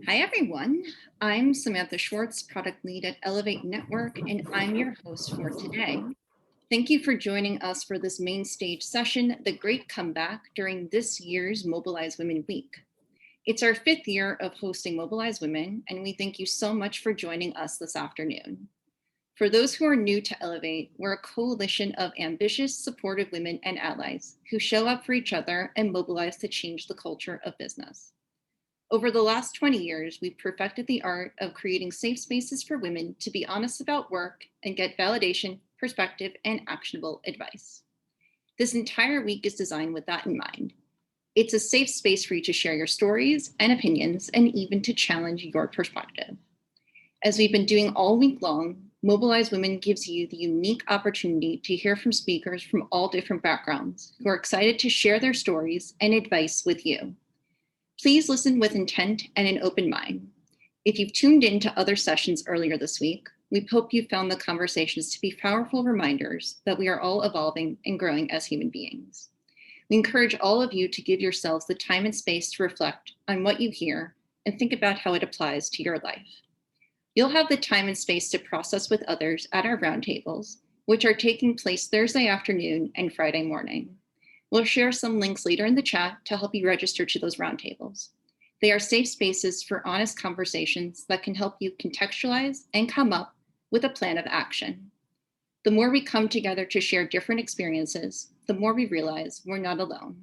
Hi, everyone. I'm Samantha Schwartz, product lead at Ellevate Network, and I'm your host for today. Thank you for joining us for this main stage session, The Great Comeback, during this year's Mobilize Women Week. It's our 5th year of hosting Mobilize Women, and we thank you so much for joining us this afternoon. For those who are new to Ellevate, we're a coalition of ambitious, supportive women and allies who show up for each other and mobilize to change the culture of business. Over the last 20 years, we've perfected the art of creating safe spaces for women to be honest about work and get validation, perspective, and actionable advice. This entire week is designed with that in mind. It's a safe space for you to share your stories and opinions and even to challenge your perspective. As we've been doing all week long, Mobilize Women gives you the unique opportunity to hear from speakers from all different backgrounds who are excited to share their stories and advice with you. Please listen with intent and an open mind. If you've tuned in to other sessions earlier this week, we hope you found the conversations to be powerful reminders that we are all evolving and growing as human beings. We encourage all of you to give yourselves the time and space to reflect on what you hear and think about how it applies to your life. You'll have the time and space to process with others at our roundtables, which are taking place Thursday afternoon and Friday morning. We'll share some links later in the chat to help you register to those roundtables. They are safe spaces for honest conversations that can help you contextualize and come up with a plan of action. The more we come together to share different experiences, the more we realize we're not alone.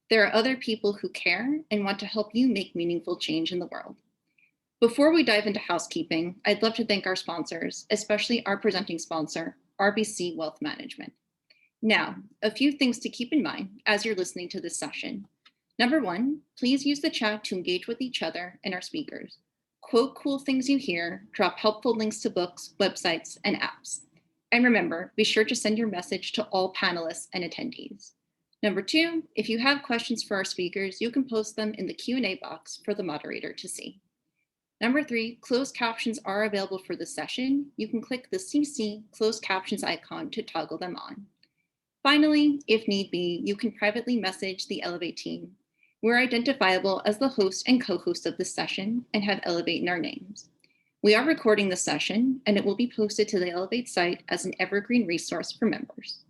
There are other people who care and want to help you make meaningful change in the world. Before we dive into housekeeping, I'd love to thank our sponsors, especially our presenting sponsor, RBC Wealth Management. Now, a few things to keep in mind as you're listening to this session. Number one, please use the chat to engage with each other and our speakers. Quote cool things you hear, drop helpful links to books, websites, and apps. And remember, be sure to send your message to all panelists and attendees. Number two, if you have questions for our speakers, you can post them in the Q&A box for the moderator to see. Number three, closed captions are available for this session. You can click the CC closed captions icon to toggle them on. Finally, if need be, you can privately message the Ellevate team. We're identifiable as the host and co-host of this session and have Ellevate in our names. We are recording the session and it will be posted to the Ellevate site as an evergreen resource for members.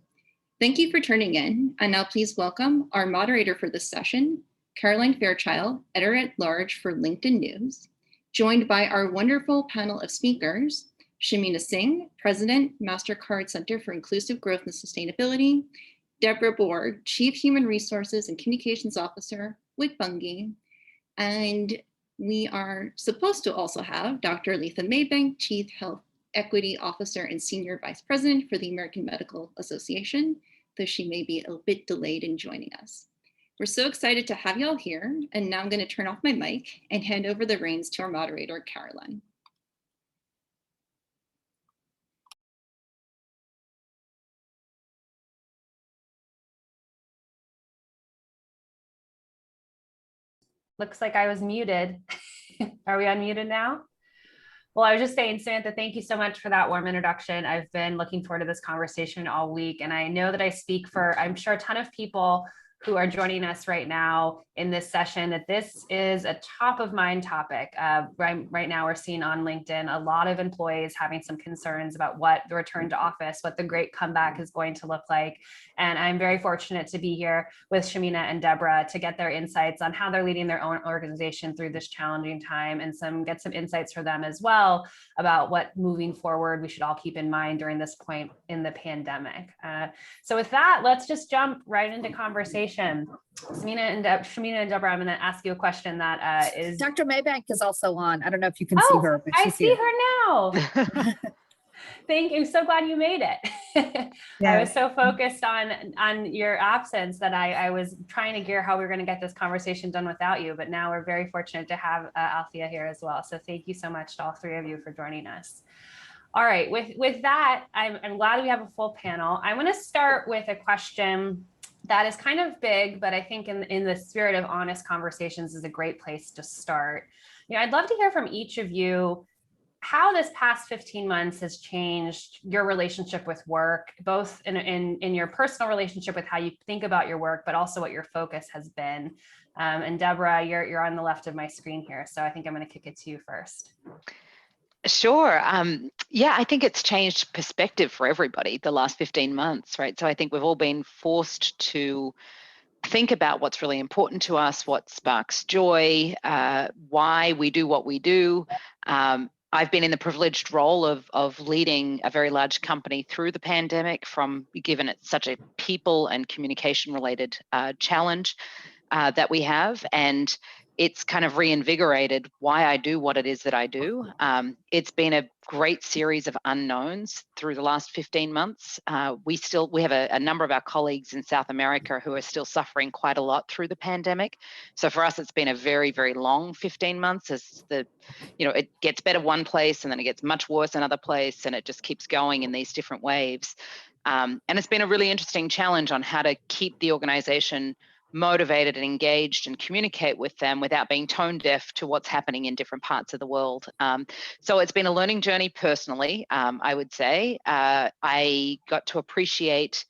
Thank you for tuning in, and now please welcome our moderator for this session, Caroline Fairchild, Editor-at-Large for LinkedIn News, joined by our wonderful panel of speakers, Shamina Singh, President, MasterCard Center for Inclusive Growth and Sustainability, Deborah Borg, Chief Human Resources and Communications Officer with Bunge, and we are supposed to also have Dr. Letha Maybank, Chief Health Equity Officer and Senior Vice President for the American Medical Association, though she may be a bit delayed in joining us. We're so excited to have you all here, and now I'm going to turn off my mic and hand over the reins to our moderator, Caroline. Looks like I was muted. Are we unmuted now? Well, I was just saying, Samantha, thank you so much for that warm introduction. I've been looking forward to this conversation all week, and I know that I speak for, I'm sure, a ton of people who are joining us right now in this session, that this is a top of mind topic. Right now we're seeing on LinkedIn a lot of employees having some concerns about what the return to office, what the great comeback is going to look like. And I'm very fortunate to be here with Shamina and Deborah to get their insights on how they're leading their own organization through this challenging time, and get some insights for them as well about what moving forward we should all keep in mind during this point in the pandemic. So with that, let's just jump right into conversation. Shamina and Deborah, I'm going to ask you a question that is... Dr. Maybank is also on. I don't know if you can see her. But I see her now. Thank you. So glad you made it. I was so focused on your absence that I was trying to gear how we were going to get this conversation done without you. But now we're very fortunate to have Althea here as well. So thank you so much to all three of you for joining us. All right. With that, I'm glad we have a full panel. I want to start with a question that is kind of big, but I think in the spirit of honest conversations is a great place to start. I'd love to hear from each of you how this past 15 months has changed your relationship with work, both in your personal relationship with how you think about your work, but also what your focus has been. And Deborah, you're on the left of my screen here, so I think I'm going to kick it to you first. Sure. Yeah, I think it's changed perspective for everybody the last 15 months, right? So I think we've all been forced to think about what's really important to us, what sparks joy, why we do what we do. I've been in the privileged role of leading a very large company through the pandemic, from given it's such a people and communication related challenge that we have. And it's kind of reinvigorated why I do what it is that I do. It's been a great series of unknowns through the last 15 months. We have a number of our colleagues in South America who are still suffering quite a lot through the pandemic. So for us, it's been a very, very long 15 months as it gets better one place and then it gets much worse another place, and it just keeps going in these different waves. And it's been a really interesting challenge on how to keep the organization motivated and engaged and communicate with them without being tone deaf to what's happening in different parts of the world. So it's been a learning journey personally, I would say. I got to appreciate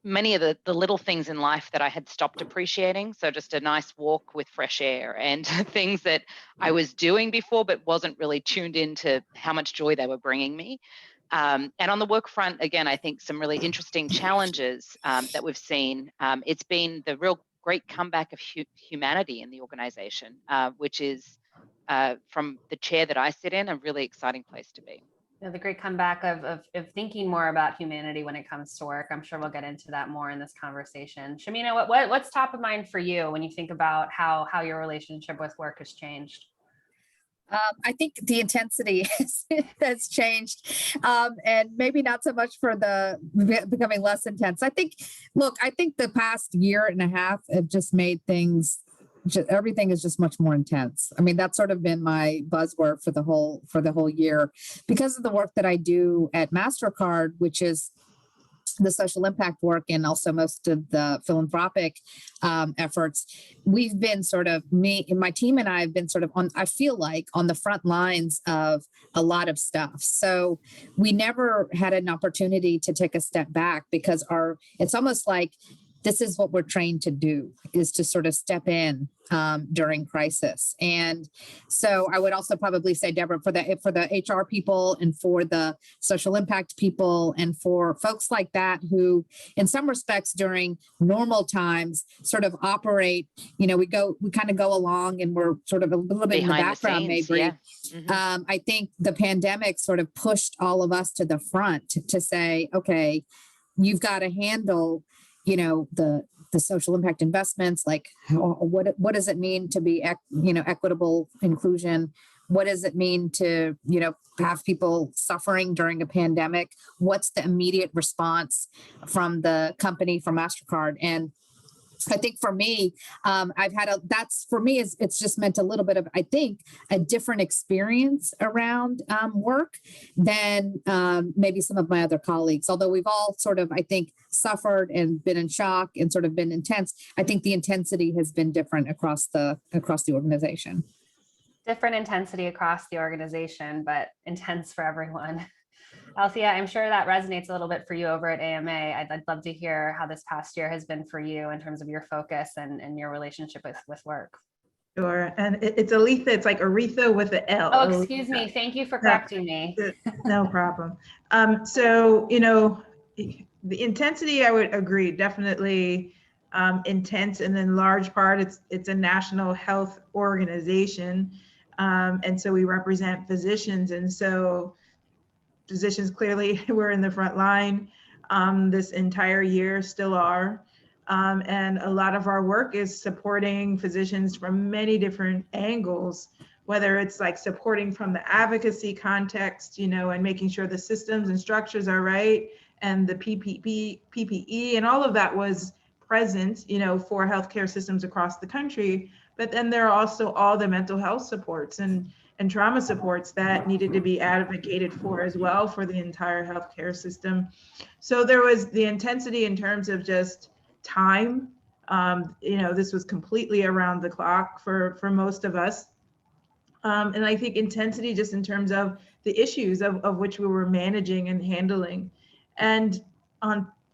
many of the little things in life that I had stopped appreciating. So just a nice walk with fresh air and things that I was doing before but wasn't really tuned into how much joy they were bringing me. And on the work front, again, I think some really interesting challenges that we've seen. It's been the real great comeback of humanity in the organization, which is, from the chair that I sit in, a really exciting place to be. The great comeback of thinking more about humanity when it comes to work. I'm sure we'll get into that more in this conversation. Shamina, what's top of mind for you when you think about how your relationship with work has changed? I think the intensity has changed, and maybe not so much for the becoming less intense. I think the past year and a half have just made things. Everything is just much more intense. I mean, that's sort of been my buzzword for the whole year, because of the work that I do at MasterCard, which is the social impact work and also most of the philanthropic efforts. We've been my team and I have been I feel like on the front lines of a lot of stuff. So we never had an opportunity to take a step back, because it's almost like this is what we're trained to do, is to sort of step in during crisis. And so I would also probably say, Deborah, for the HR people and for the social impact people and for folks like that who, in some respects during normal times, sort of operate, we kind of go along and we're sort of a little bit behind in the background, scenes, maybe. Yeah. Mm-hmm. I think the pandemic sort of pushed all of us to the front to say, okay, you've got to handle the social impact investments, like what does it mean to be equitable inclusion? What does it mean to have people suffering during a pandemic? What's the immediate response from the company, from MasterCard? And I think for me, it's just meant a little bit of, I think, a different experience around work than maybe some of my other colleagues. Although we've all sort of, I think, suffered and been in shock and sort of been intense, I think the intensity has been different across the organization. Different intensity across the organization, but intense for everyone. Althea, I'm sure that resonates a little bit for you over at AMA. I'd love to hear how this past year has been for you in terms of your focus and your relationship with work. Sure, and it's Aletha. It's like Aretha with the L. Oh, excuse me. Thank you for correcting me. No problem. So, the intensity, I would agree, definitely intense, and in large part, it's a national health organization, and so we represent physicians, and so physicians clearly were in the front line this entire year, still are. And a lot of our work is supporting physicians from many different angles, whether it's like supporting from the advocacy context, and making sure the systems and structures are right, and the PPE and all of that was present, for healthcare systems across the country. But then there are also all the mental health supports and trauma supports that needed to be advocated for as well for the entire healthcare system. So there was the intensity in terms of just time. This was completely around the clock for most of us. And I think intensity just in terms of the issues of which we were managing and handling. And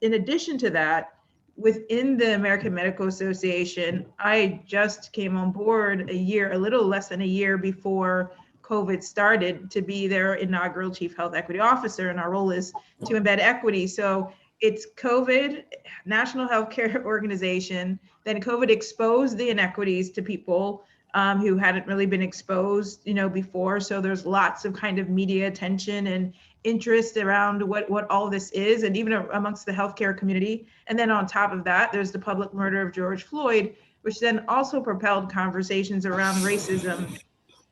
in addition to that, within the American Medical Association, I just came on board a little less than a year before COVID started, to be their inaugural Chief Health Equity Officer. And our role is to embed equity. So it's COVID, National Healthcare Organization, then COVID exposed the inequities to people who hadn't really been exposed, before. So there's lots of kind of media attention and interest around what all this is, and even amongst the healthcare community. And then on top of that, there's the public murder of George Floyd, which then also propelled conversations around racism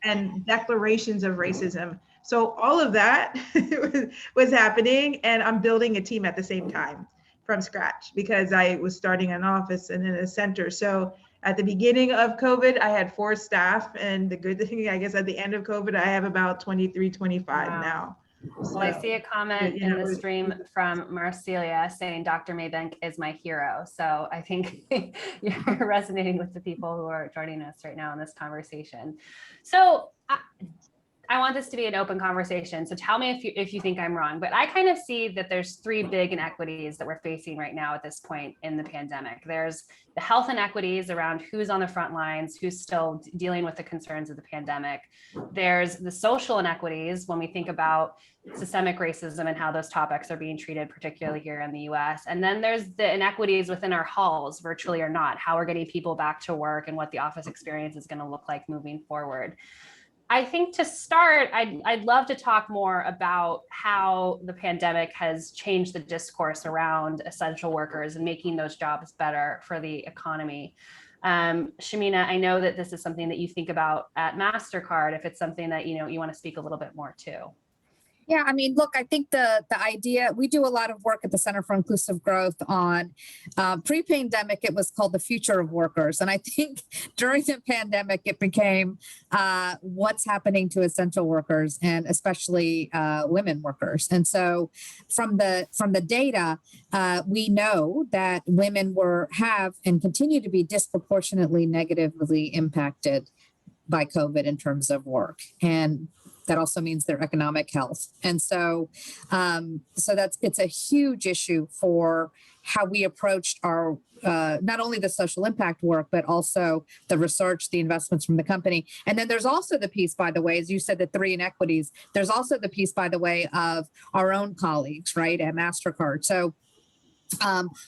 and declarations of racism. So all of that was happening, and I'm building a team at the same time from scratch because I was starting an office and then a center. So at the beginning of COVID, I had 4 staff, and the good thing, I guess, at the end of COVID, I have about 23, 25 Wow. Now. Well, I see a comment in the stream from Marcelia saying Dr. Maybank is my hero. So I think you're resonating with the people who are joining us right now in this conversation. So I want this to be an open conversation. So tell me if you think I'm wrong, but I kind of see that there's 3 big inequities that we're facing right now at this point in the pandemic. There's the health inequities around who's on the front lines, who's still dealing with the concerns of the pandemic. There's the social inequities when we think about systemic racism and how those topics are being treated, particularly here in the US. And then there's the inequities within our halls, virtually or not, how we're getting people back to work and what the office experience is going to look like moving forward. I think to start, I'd love to talk more about how the pandemic has changed the discourse around essential workers and making those jobs better for the economy. Shamina, I know that this is something that you think about at MasterCard, if it's something that you want to speak a little bit more to. Yeah, I mean, look, I think the idea, we do a lot of work at the Center for Inclusive Growth on pre-pandemic, it was called the future of workers. And I think during the pandemic, it became what's happening to essential workers and especially women workers. And so from the data, we know that women have and continue to be disproportionately negatively impacted by COVID in terms of work. And that also means their economic health. And so, it's a huge issue for how we approached our, not only the social impact work, but also the research, the investments from the company. And then there's also the piece, by the way, as you said, the 3 inequities, there's also the piece, by the way, of our own colleagues, right, at MasterCard. So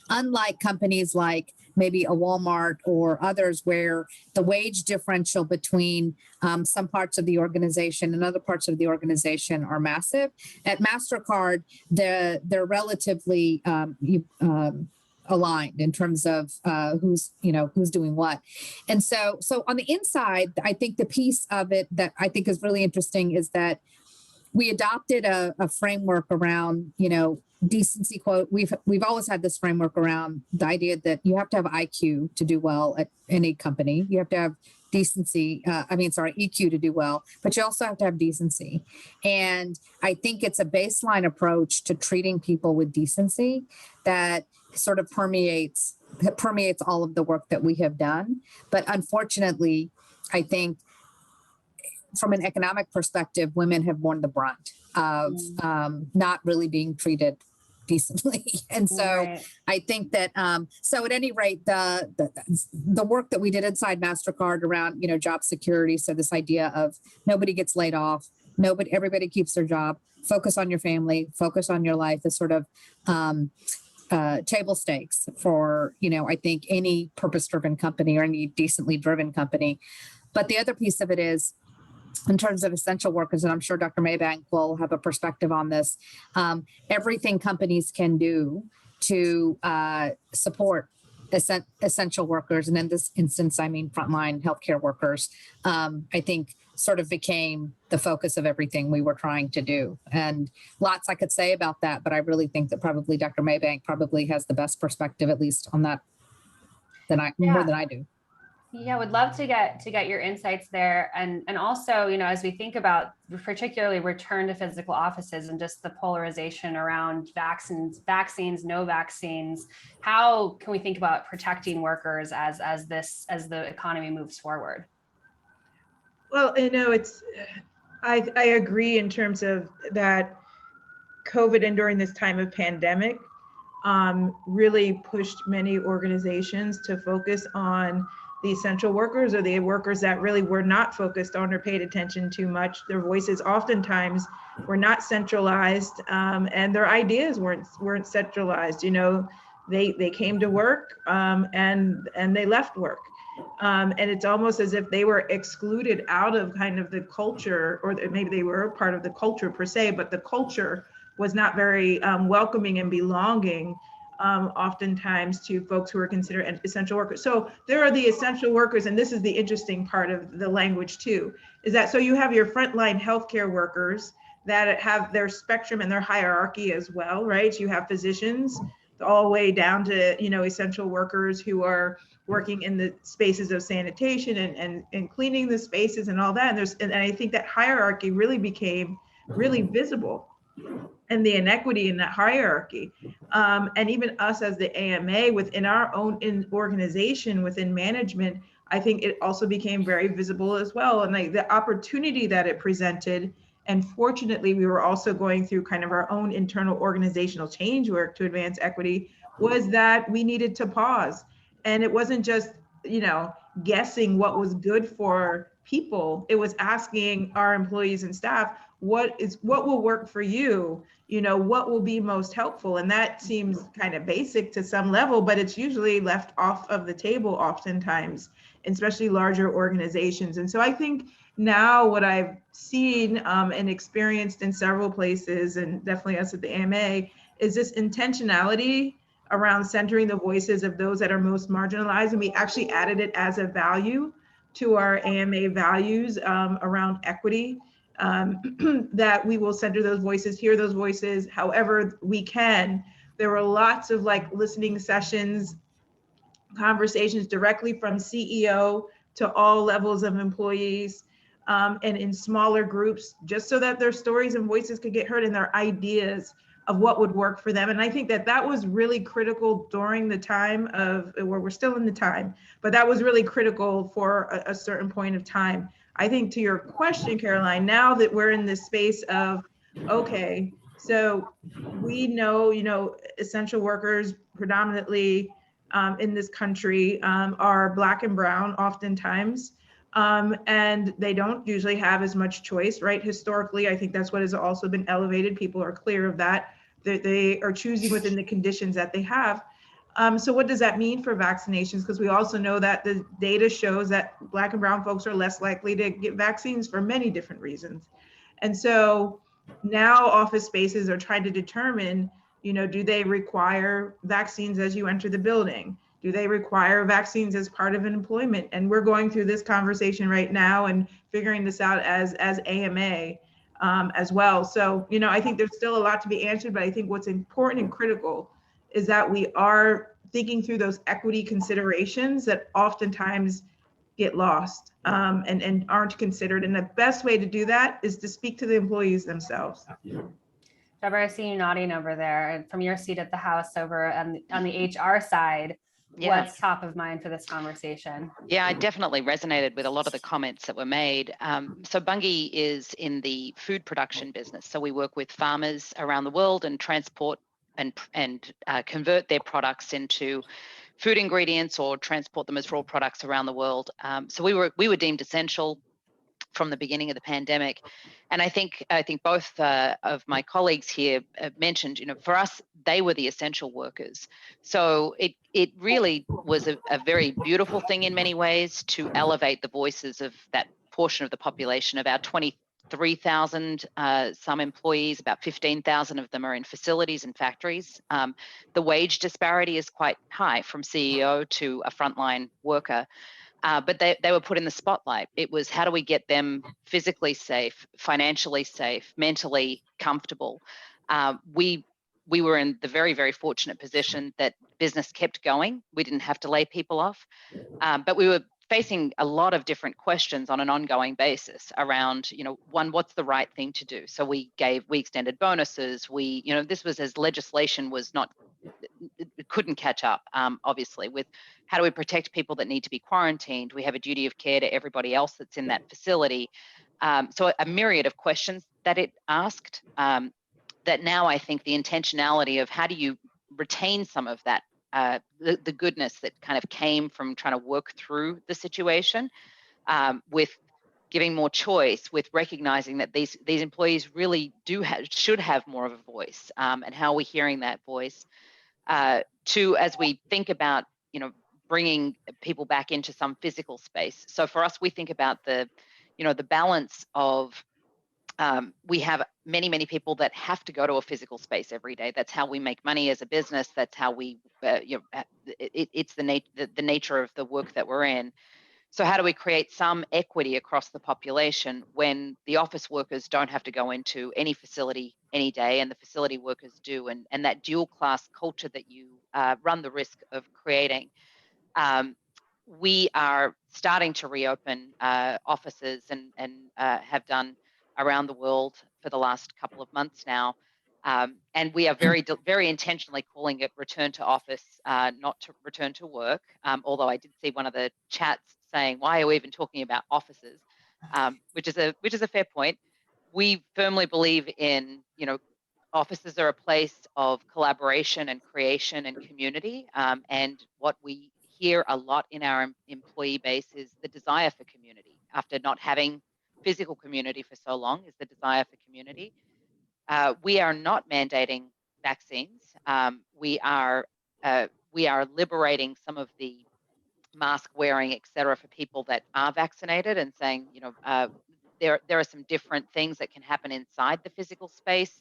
unlike companies like maybe a Walmart or others where the wage differential between some parts of the organization and other parts of the organization are massive, at MasterCard, they're relatively aligned in terms of who's doing what. And so on the inside, I think the piece of it that I think is really interesting is that we adopted a framework around, decency quote. We've always had this framework around the idea that you have to have IQ to do well at any company. You have to have EQ to do well, but you also have to have decency. And I think it's a baseline approach to treating people with decency that sort of permeates all of the work that we have done. But unfortunately, I think from an economic perspective, women have borne the brunt of not really being treated decently. And so right. I think that, so at any rate, the work that we did inside MasterCard around, job security. So this idea of nobody gets laid off, everybody keeps their job, focus on your family, focus on your life is sort of, table stakes for, I think any purpose-driven company or any decently driven company. But the other piece of it is, in terms of essential workers, and I'm sure Dr. Maybank will have a perspective on this, everything companies can do to support essential workers, and in this instance, I mean frontline healthcare workers, I think sort of became the focus of everything we were trying to do. And lots I could say about that, but I really think that probably Dr. Maybank probably has the best perspective, at least on that, more than I do. Yeah, would love to get your insights there. And also, as we think about particularly return to physical offices and just the polarization around vaccines, no vaccines, how can we think about protecting workers as the economy moves forward? Well, I agree in terms of that COVID and during this time of pandemic really pushed many organizations to focus on the essential workers or the workers that really were not focused on or paid attention too much. Their voices oftentimes were not centralized, and their ideas weren't centralized. They came to work and they left work. And it's almost as if they were excluded out of kind of the culture, or maybe they were a part of the culture per se, but the culture was not very welcoming and belonging oftentimes to folks who are considered essential workers. So there are the essential workers, and this is the interesting part of the language too, is that so you have your frontline healthcare workers that have their spectrum and their hierarchy as well, right? You have physicians all the way down to, essential workers who are working in the spaces of sanitation and cleaning the spaces and all that. And I think that hierarchy really became really visible, and the inequity in that hierarchy. And even us as the AMA within our own organization, within management, I think it also became very visible as well. And the opportunity that it presented, and fortunately, we were also going through kind of our own internal organizational change work to advance equity, was that we needed to pause. And it wasn't just, guessing what was good for people. It was asking our employees and staff, what will work for you? What will be most helpful? And that seems kind of basic to some level, but it's usually left off of the table oftentimes, especially larger organizations. And so I think now what I've seen and experienced in several places, and definitely us at the AMA, is this intentionality around centering the voices of those that are most marginalized. And we actually added it as a value to our AMA values around equity. That we will center those voices, hear those voices however we can. There were lots of listening sessions, conversations directly from CEO to all levels of employees, and in smaller groups, just so that their stories and voices could get heard and their ideas of what would work for them. And I think that was really critical during the time of, where we're still in the time, but that was really critical for a certain point of time. I think to your question, Caroline, now that we're in this space of, okay, so we know, essential workers predominantly in this country are Black and brown oftentimes, and they don't usually have as much choice, right? Historically, I think that's what has also been elevated. People are clear of that they are choosing within the conditions that they have. So what does that mean for vaccinations? Because we also know that the data shows that Black and brown folks are less likely to get vaccines for many different reasons. And so now office spaces are trying to determine, do they require vaccines as you enter the building? Do they require vaccines as part of an employment? And we're going through this conversation right now and figuring this out as AMA as well. So, I think there's still a lot to be answered, but I think what's important and critical is that we are thinking through those equity considerations that oftentimes get lost and aren't considered. And the best way to do that is to speak to the employees themselves. Deborah, I see you nodding over there. And from your seat at the House over on the HR side, what's top of mind for this conversation? Yeah, I definitely resonated with a lot of the comments that were made. So Bunge is in the food production business. So we work with farmers around the world and transport and convert their products into food ingredients or transport them as raw products around the world. So we were deemed essential from the beginning of the pandemic. And I think both of my colleagues here mentioned, for us, they were the essential workers. So it really was a very beautiful thing in many ways to elevate the voices of that portion of the population. About 23,000 some employees, about 15,000 of them are in facilities and factories. The wage disparity is quite high from CEO to a frontline worker. But they were put in the spotlight. It was, how do we get them physically safe, financially safe, mentally comfortable? We were in the very, very fortunate position that business kept going. We didn't have to lay people off, but we were facing a lot of different questions on an ongoing basis around, one, what's the right thing to do? So we extended bonuses. This was as legislation was not couldn't catch up, obviously, with how do we protect people that need to be quarantined? We have a duty of care to everybody else that's in that facility. So a myriad of questions that it asked, that now I think the intentionality of how do you retain some of that, the goodness that kind of came from trying to work through the situation, with giving more choice, with recognizing that these employees really should have more of a voice, and how are we hearing that voice, to as we think about, bringing people back into some physical space. So for us, we think about the balance of, we have many people that have to go to a physical space every day. That's how we make money as a business. That's how we, it's the nature of the work that we're in. So how do we create some equity across the population when the office workers don't have to go into any facility any day and the facility workers do, and that dual class culture that you run the risk of creating? We are starting to reopen offices and have done around the world for the last couple of months now. And we are very intentionally calling it return to office, not to return to work. Although I did see one of the chats saying, why are we even talking about offices? Which is a fair point. We firmly believe in, offices are a place of collaboration and creation and community. And what we hear a lot in our employee base is the desire for community. After not having physical community for so long, is the desire for community. We are not mandating vaccines. We are liberating some of the mask wearing, et cetera, for people that are vaccinated, and saying, there are some different things that can happen inside the physical space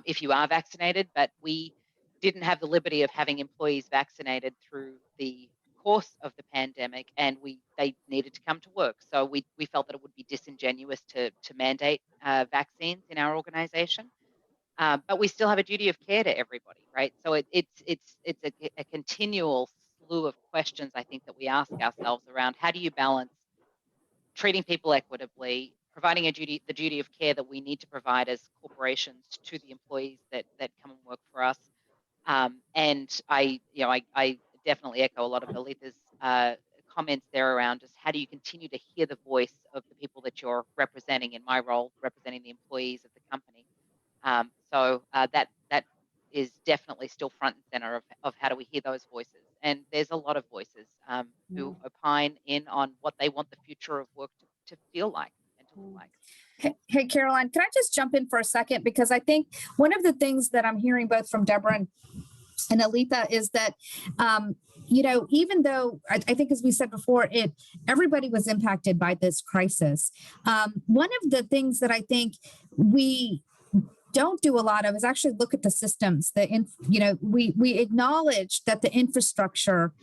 if you are vaccinated, but we didn't have the liberty of having employees vaccinated through the course of the pandemic, and they needed to come to work. So we felt that it would be disingenuous to mandate vaccines in our organization. But we still have a duty of care to everybody, right? So it's a continual slew of questions, I think, that we ask ourselves around how do you balance treating people equitably, providing the duty of care that we need to provide as corporations to the employees that come and work for us. And I definitely echo a lot of Aletha's comments there around just how do you continue to hear the voice of the people that you're representing, in my role, representing the employees of the company. So that is definitely still front and center of how do we hear those voices. And there's a lot of voices who opine in on what they want the future of work to feel like and to look like. Hey, Caroline, can I just jump in for a second? Because I think one of the things that I'm hearing both from Deborah and Aletha is that, even though I think, as we said before, everybody was impacted by this crisis. One of the things that I think we don't do a lot of is actually look at the systems that, we acknowledge that the infrastructure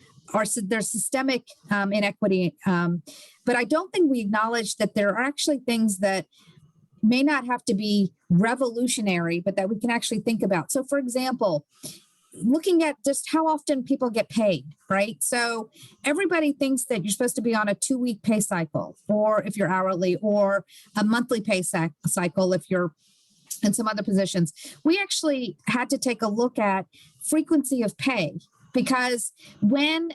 there's systemic inequity. But I don't think we acknowledge that there are actually things that may not have to be revolutionary, but that we can actually think about. So for example, looking at just how often people get paid, right? So everybody thinks that you're supposed to be on a 2-week pay cycle, or if you're hourly, or a monthly pay cycle if you're in some other positions. We actually had to take a look at frequency of pay, because when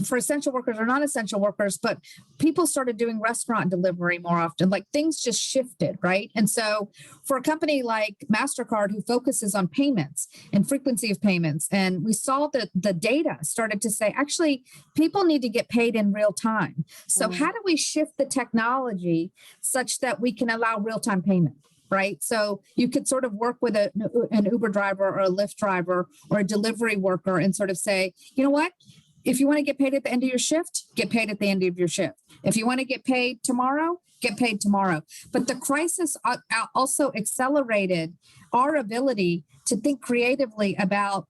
for essential workers or non-essential workers, but people started doing restaurant delivery more often, like things just shifted, right? And so for a company like MasterCard, who focuses on payments and frequency of payments, and we saw that the data started to say, actually, people need to get paid in real time. So how do we shift the technology such that we can allow real-time payment? Right. So you could sort of work with an Uber driver or a Lyft driver or a delivery worker and sort of say, you know what, if you want to get paid at the end of your shift, get paid at the end of your shift. If you want to get paid tomorrow, get paid tomorrow. But the crisis also accelerated our ability to think creatively about,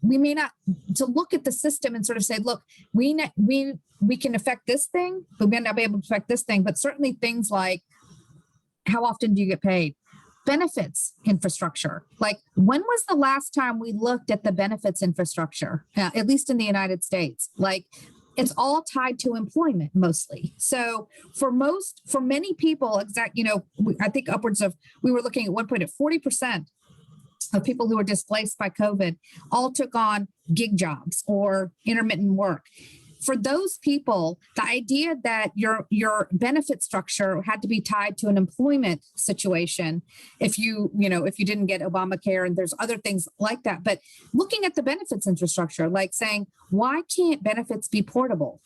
we may not, to look at the system and sort of say, look, we can affect this thing, but we may not be able to affect this thing. But certainly things like, how often do you get paid? Benefits infrastructure. Like, when was the last time we looked at the benefits infrastructure, at least in the United States? Like, it's all tied to employment mostly. So for many people, I think upwards of, we were looking at one point at 40% of people who were displaced by COVID all took on gig jobs or intermittent work. For those people, the idea that your benefit structure had to be tied to an employment situation, if you didn't get Obamacare, and there's other things like that, but looking at the benefits infrastructure, like saying, why can't benefits be portable?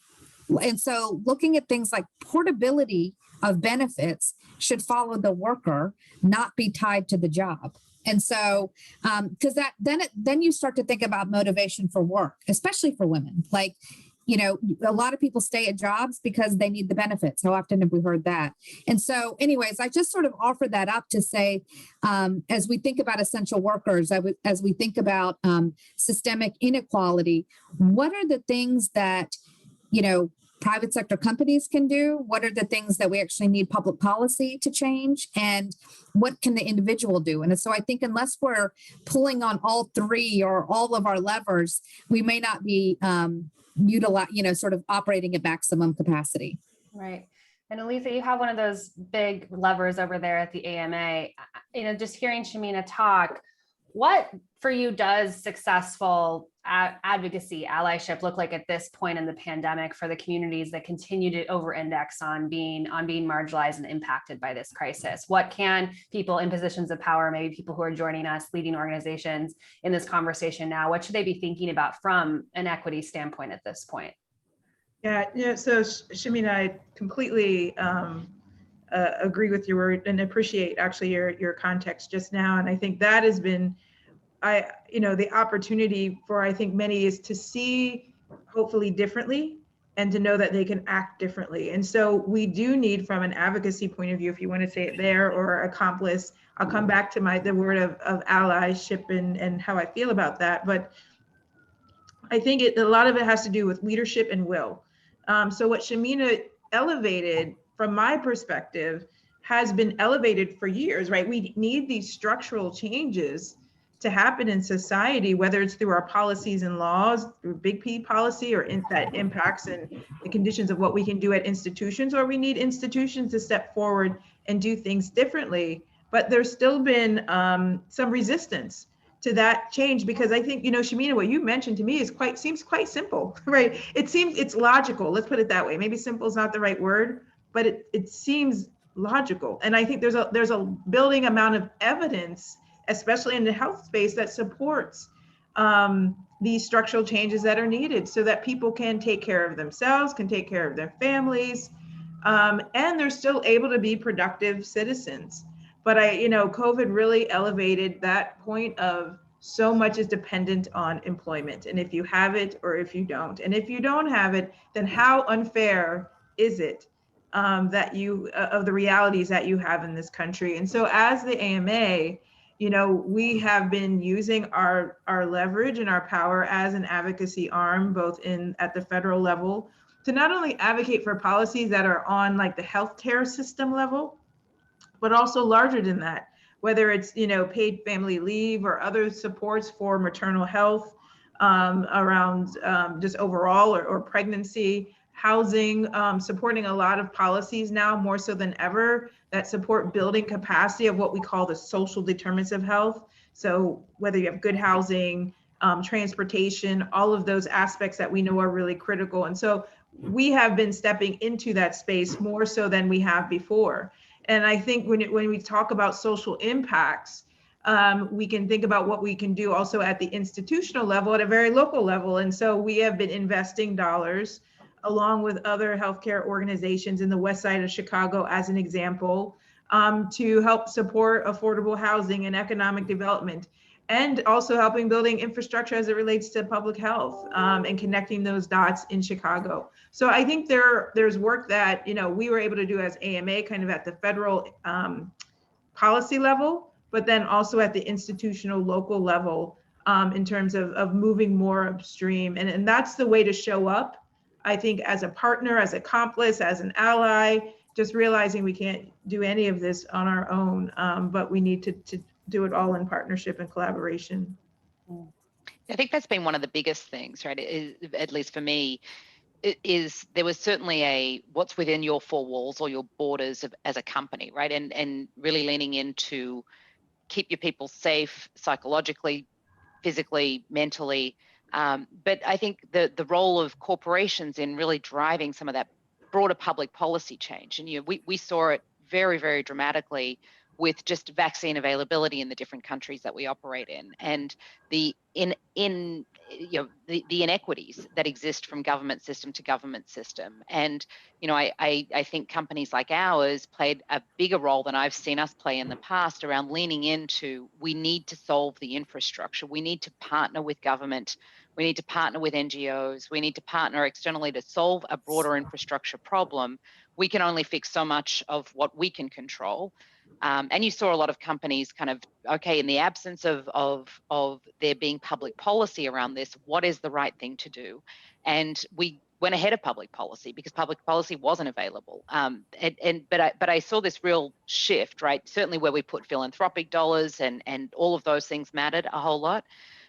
And so looking at things like portability of benefits should follow the worker, not be tied to the job. And so, because then you start to think about motivation for work, especially for women. Like, a lot of people stay at jobs because they need the benefits. How often have we heard that? And so anyways, I just sort of offer that up to say, as we think about essential workers, as we think about systemic inequality, what are the things that, private sector companies can do? What are the things that we actually need public policy to change? And what can the individual do? And so I think unless we're pulling on all three or all of our levers, we may not be sort of operating at maximum capacity. Right. And Elisa, you have one of those big levers over there at the AMA. Just hearing Shamina talk, what for you does successful advocacy, allyship look like at this point in the pandemic for the communities that continue to over-index on being marginalized and impacted by this crisis? What can people in positions of power, maybe people who are joining us, leading organizations in this conversation now, what should they be thinking about from an equity standpoint at this point? Yeah. So Shamina, I completely agree with your word and appreciate actually your context just now. And I think that has been, the opportunity for, I think, many is to see hopefully differently and to know that they can act differently. And so we do need, from an advocacy point of view, if you want to say it there, or accomplice, I'll come back to the word of allyship and how I feel about that. But I think a lot of it has to do with leadership and will. So what Shamina elevated, from my perspective, has been elevated for years, right? We need these structural changes to happen in society, whether it's through our policies and laws, through big P policy, or that impacts and the conditions of what we can do at institutions, or we need institutions to step forward and do things differently. But there's still been some resistance to that change, because I think, Shamina, what you mentioned to me seems quite simple, right? It's logical. Let's put it that way. Maybe simple is not the right word, but it seems logical. And I think there's a building amount of evidence, especially in the health space, that supports these structural changes that are needed so that people can take care of themselves, can take care of their families, and they're still able to be productive citizens. But COVID really elevated that point of so much is dependent on employment. And if you have it or if you don't, and if you don't have it, then how unfair is it that you, of the realities that you have in this country? And so as the AMA, we have been using our leverage and our power as an advocacy arm, both at the federal level, to not only advocate for policies that are on like the healthcare system level, but also larger than that, whether it's, paid family leave or other supports for maternal health, around just overall or pregnancy, housing, supporting a lot of policies now more so than ever that support building capacity of what we call the social determinants of health. So whether you have good housing, transportation, all of those aspects that we know are really critical. And so we have been stepping into that space more so than we have before. And I think when we talk about social impacts, we can think about what we can do also at the institutional level, at a very local level. And so we have been investing dollars along with other healthcare organizations in the west side of Chicago, as an example, to help support affordable housing and economic development, and also helping building infrastructure as it relates to public health, and connecting those dots in Chicago. So I think there's work that we were able to do as AMA kind of at the federal policy level, but then also at the institutional local level, in terms of moving more upstream. And that's the way to show up, I think, as a partner, as an accomplice, as an ally, just realizing we can't do any of this on our own, but we need to do it all in partnership and collaboration. I think that's been one of the biggest things, right? At least for me, is there was certainly what's within your four walls or your borders as a company, right? And really leaning into keep your people safe psychologically, physically, mentally. But I think the role of corporations in really driving some of that broader public policy change, and we saw it very, very dramatically with just vaccine availability in the different countries that we operate in, and the inequities that exist from government system to government system. And I think companies like ours played a bigger role than I've seen us play in the past around leaning into, we need to solve the infrastructure. We need to partner with government. We need to partner with NGOs. We need to partner externally to solve a broader infrastructure problem. We can only fix so much of what we can control. And you saw a lot of companies kind of, okay, in the absence of there being public policy around this, what is the right thing to do? And we went ahead of public policy because public policy wasn't available. But I saw this real shift, right? Certainly where we put philanthropic dollars and all of those things mattered a whole lot.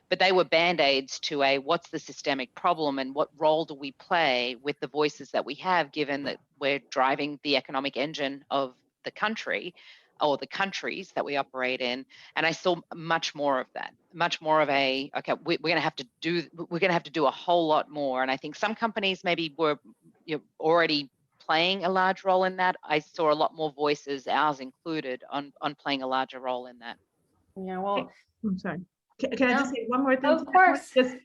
But they were band-aids to what's the systemic problem and what role do we play with the voices that we have, given that we're driving the economic engine of the country or the countries that we operate in. And I saw much more of that, much more of okay, we're going to have to do a whole lot more. And I think some companies maybe were already playing a large role in that. I saw a lot more voices, ours included, on playing a larger role in that. Yeah, well, I'm sorry. Can I just say one more thing? Of course. Just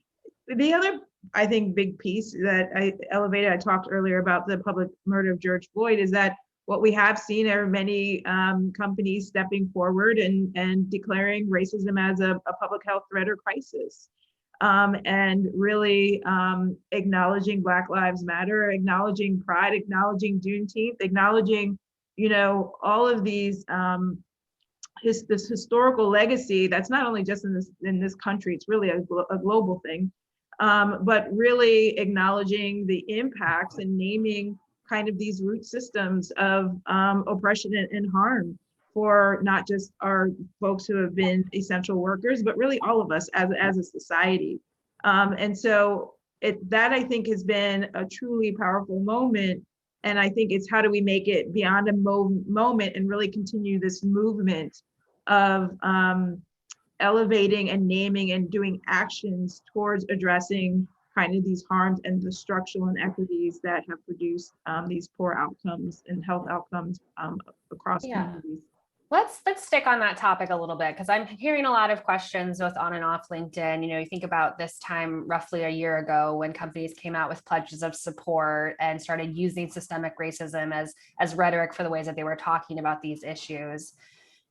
the other, I think, big piece that I talked earlier about the public murder of George Floyd is that what we have seen are many companies stepping forward and declaring racism as a public health threat or crisis, and really acknowledging Black Lives Matter, acknowledging Pride, acknowledging Juneteenth, acknowledging, all of these this historical legacy that's not only just in this country, it's really a global thing, but really acknowledging the impacts and naming kind of these root systems of oppression and harm for not just our folks who have been essential workers, but really all of us as a society. And so that I think has been a truly powerful moment. And I think it's how do we make it beyond a moment and really continue this movement of elevating and naming and doing actions towards addressing kind of these harms and the structural inequities that have produced these poor outcomes and health outcomes across communities. Let's stick on that topic a little bit, because I'm hearing a lot of questions both on and off LinkedIn. You think about this time roughly a year ago when companies came out with pledges of support and started using systemic racism as rhetoric for the ways that they were talking about these issues.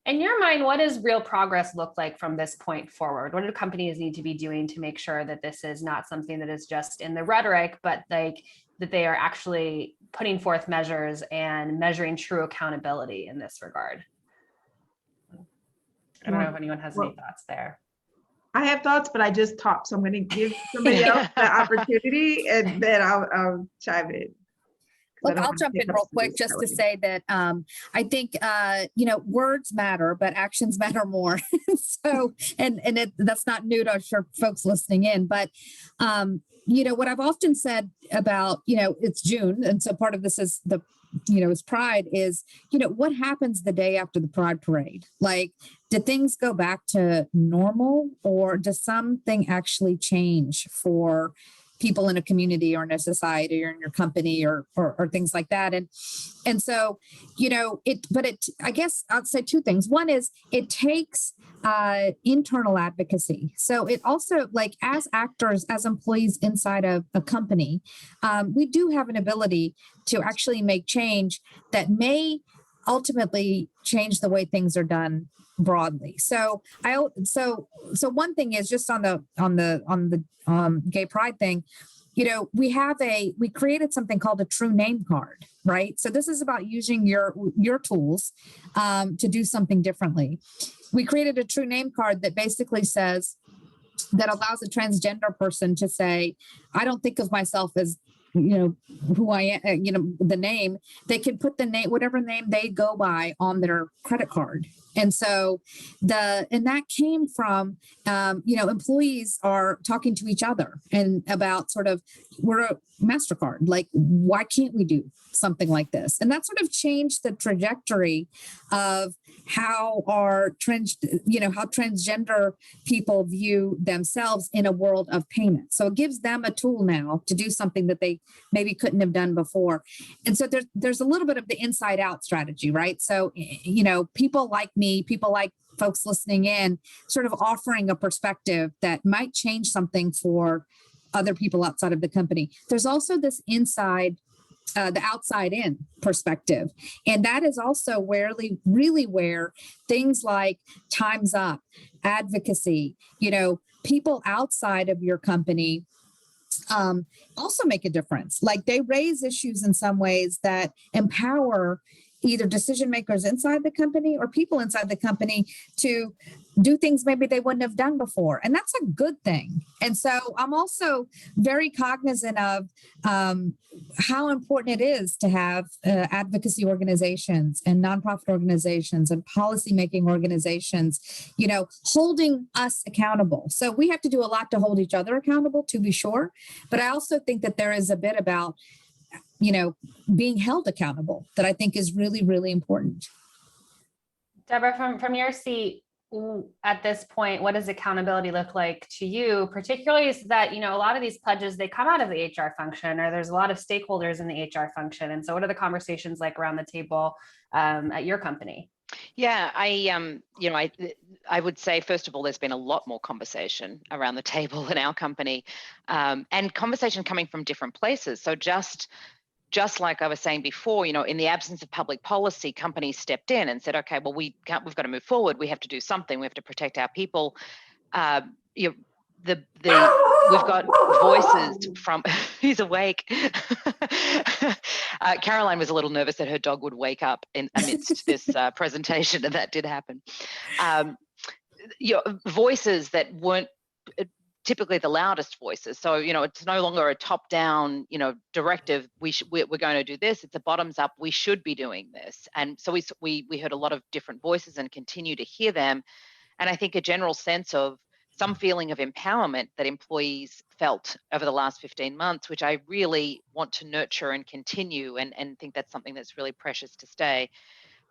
In your mind, what does real progress look like from this point forward? What do companies need to be doing to make sure that this is not something that is just in the rhetoric, but that they are actually putting forth measures and measuring true accountability in this regard? I don't know if anyone has any thoughts there. I have thoughts, but I just talked, so I'm going to give somebody else the opportunity, and then I'll chime in. Look, I'll jump in real quick just to say that I think, words matter, but actions matter more. So, that's not new to folks listening in, but, what I've often said about, it's June. And so part of this is is Pride is, what happens the day after the Pride parade? Like, do things go back to normal, or does something actually change for people in a community or in a society or in your company or things like that? And so, I guess I'd say two things. One is it takes internal advocacy. So it also, like, as actors, as employees inside of a company, we do have an ability to actually make change that may ultimately change the way things are done broadly. So one thing is just on the gay pride thing, we created something called a true name card, right? So this is about using your tools to do something differently. We created a true name card that basically that allows a transgender person to say, I don't think of myself as who I am, the name. They can put the name, whatever name they go by, on their credit card. And so that came from, employees are talking to each other and about we're a MasterCard, like, why can't we do something like this? And that sort of changed the trajectory of how how transgender people view themselves in a world of payment. So it gives them a tool now to do something that they maybe couldn't have done before. And so there's a little bit of the inside out strategy, right? So, people like me, people like folks listening in, sort of offering a perspective that might change something for other people outside of the company. There's also this the outside in perspective. And that is also really where things like Time's Up, advocacy, people outside of your company also make a difference. Like they raise issues in some ways that empower either decision makers inside the company or people inside the company to do things maybe they wouldn't have done before. And that's a good thing. And so I'm also very cognizant of how important it is to have advocacy organizations and nonprofit organizations and policymaking organizations, holding us accountable. So we have to do a lot to hold each other accountable, to be sure. But I also think that there is a bit about being held accountable that I think is really, really important. Deborah, from your seat at this point, what does accountability look like to you, particularly so that, a lot of these pledges, they come out of the HR function, or there's a lot of stakeholders in the HR function. And so what are the conversations like around the table at your company? Yeah, I would say, first of all, there's been a lot more conversation around the table in our company, and conversation coming from different places. So just like I was saying before, in the absence of public policy, companies stepped in and said, okay, well, we've got to move forward. We have to do something. We have to protect our people. We've got voices from, he's awake. Caroline was a little nervous that her dog would wake up amidst this presentation, and that did happen. Voices that weren't typically the loudest voices. So, it's no longer a top-down, directive. We're going to do this. It's a bottoms-up. We should be doing this. And so we heard a lot of different voices and continue to hear them. And I think a general sense of some feeling of empowerment that employees felt over the last 15 months, which I really want to nurture and continue, and think that's something that's really precious to stay.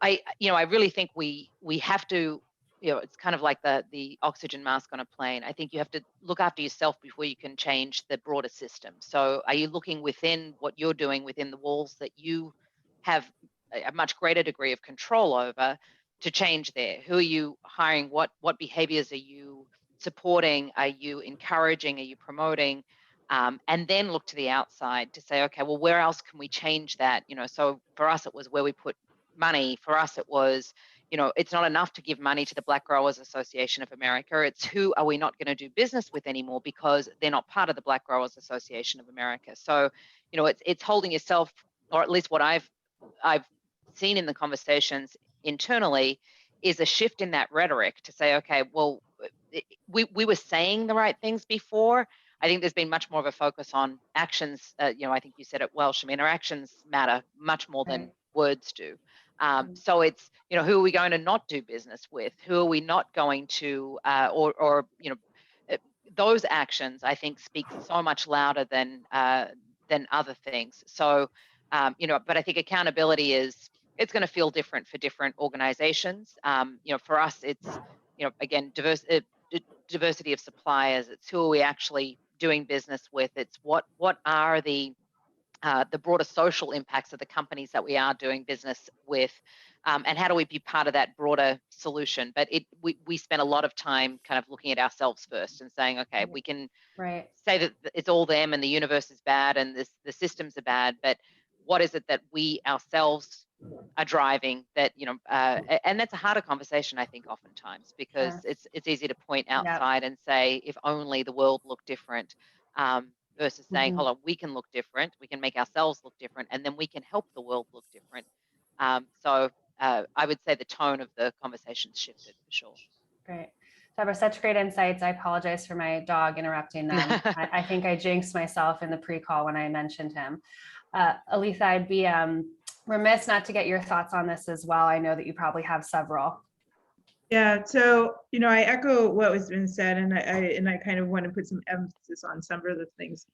I really think we have to, it's kind of like the oxygen mask on a plane. I think you have to look after yourself before you can change the broader system. So are you looking within what you're doing within the walls that you have a much greater degree of control over to change there? Who are you hiring? What behaviors are you supporting? Are you encouraging? Are you promoting? And then look to the outside to say, okay, well, where else can we change that? So for us, it was where we put money. For us, it was, it's not enough to give money to the Black Growers Association of America. It's who are we not going to do business with anymore because they're not part of the Black Growers Association of America. So, it's holding yourself, or at least what I've seen in the conversations internally, is a shift in that rhetoric to say, okay, well, we were saying the right things before. I think there's been much more of a focus on actions. I think you said it well, Shamina, actions matter much more than words do. So it's, who are we going to not do business with? Who are we not going to, those actions, I think, speak so much louder than other things. So, but I think accountability it's going to feel different for different organizations. For us, it's, again, diversity of suppliers. It's who are we actually doing business with? It's what are the broader social impacts of the companies that we are doing business with, and how do we be part of that broader solution? But we spend a lot of time kind of looking at ourselves first and saying, okay, we can say that it's all them and the universe is bad and the systems are bad, but what is it that we ourselves are driving that, and that's a harder conversation, I think, oftentimes, because it's easy to point outside and say, if only the world looked different, versus saying, hold on, we can look different, we can make ourselves look different, and then we can help the world look different. So I would say the tone of the conversation's shifted for sure. Great. Deborah, such great insights. I apologize for my dog interrupting them. I think I jinxed myself in the pre-call when I mentioned him. Aletha, I'd be remiss not to get your thoughts on this as well. I know that you probably have several. Yeah, so, I echo what was been said, and I kind of want to put some emphasis on some of the things.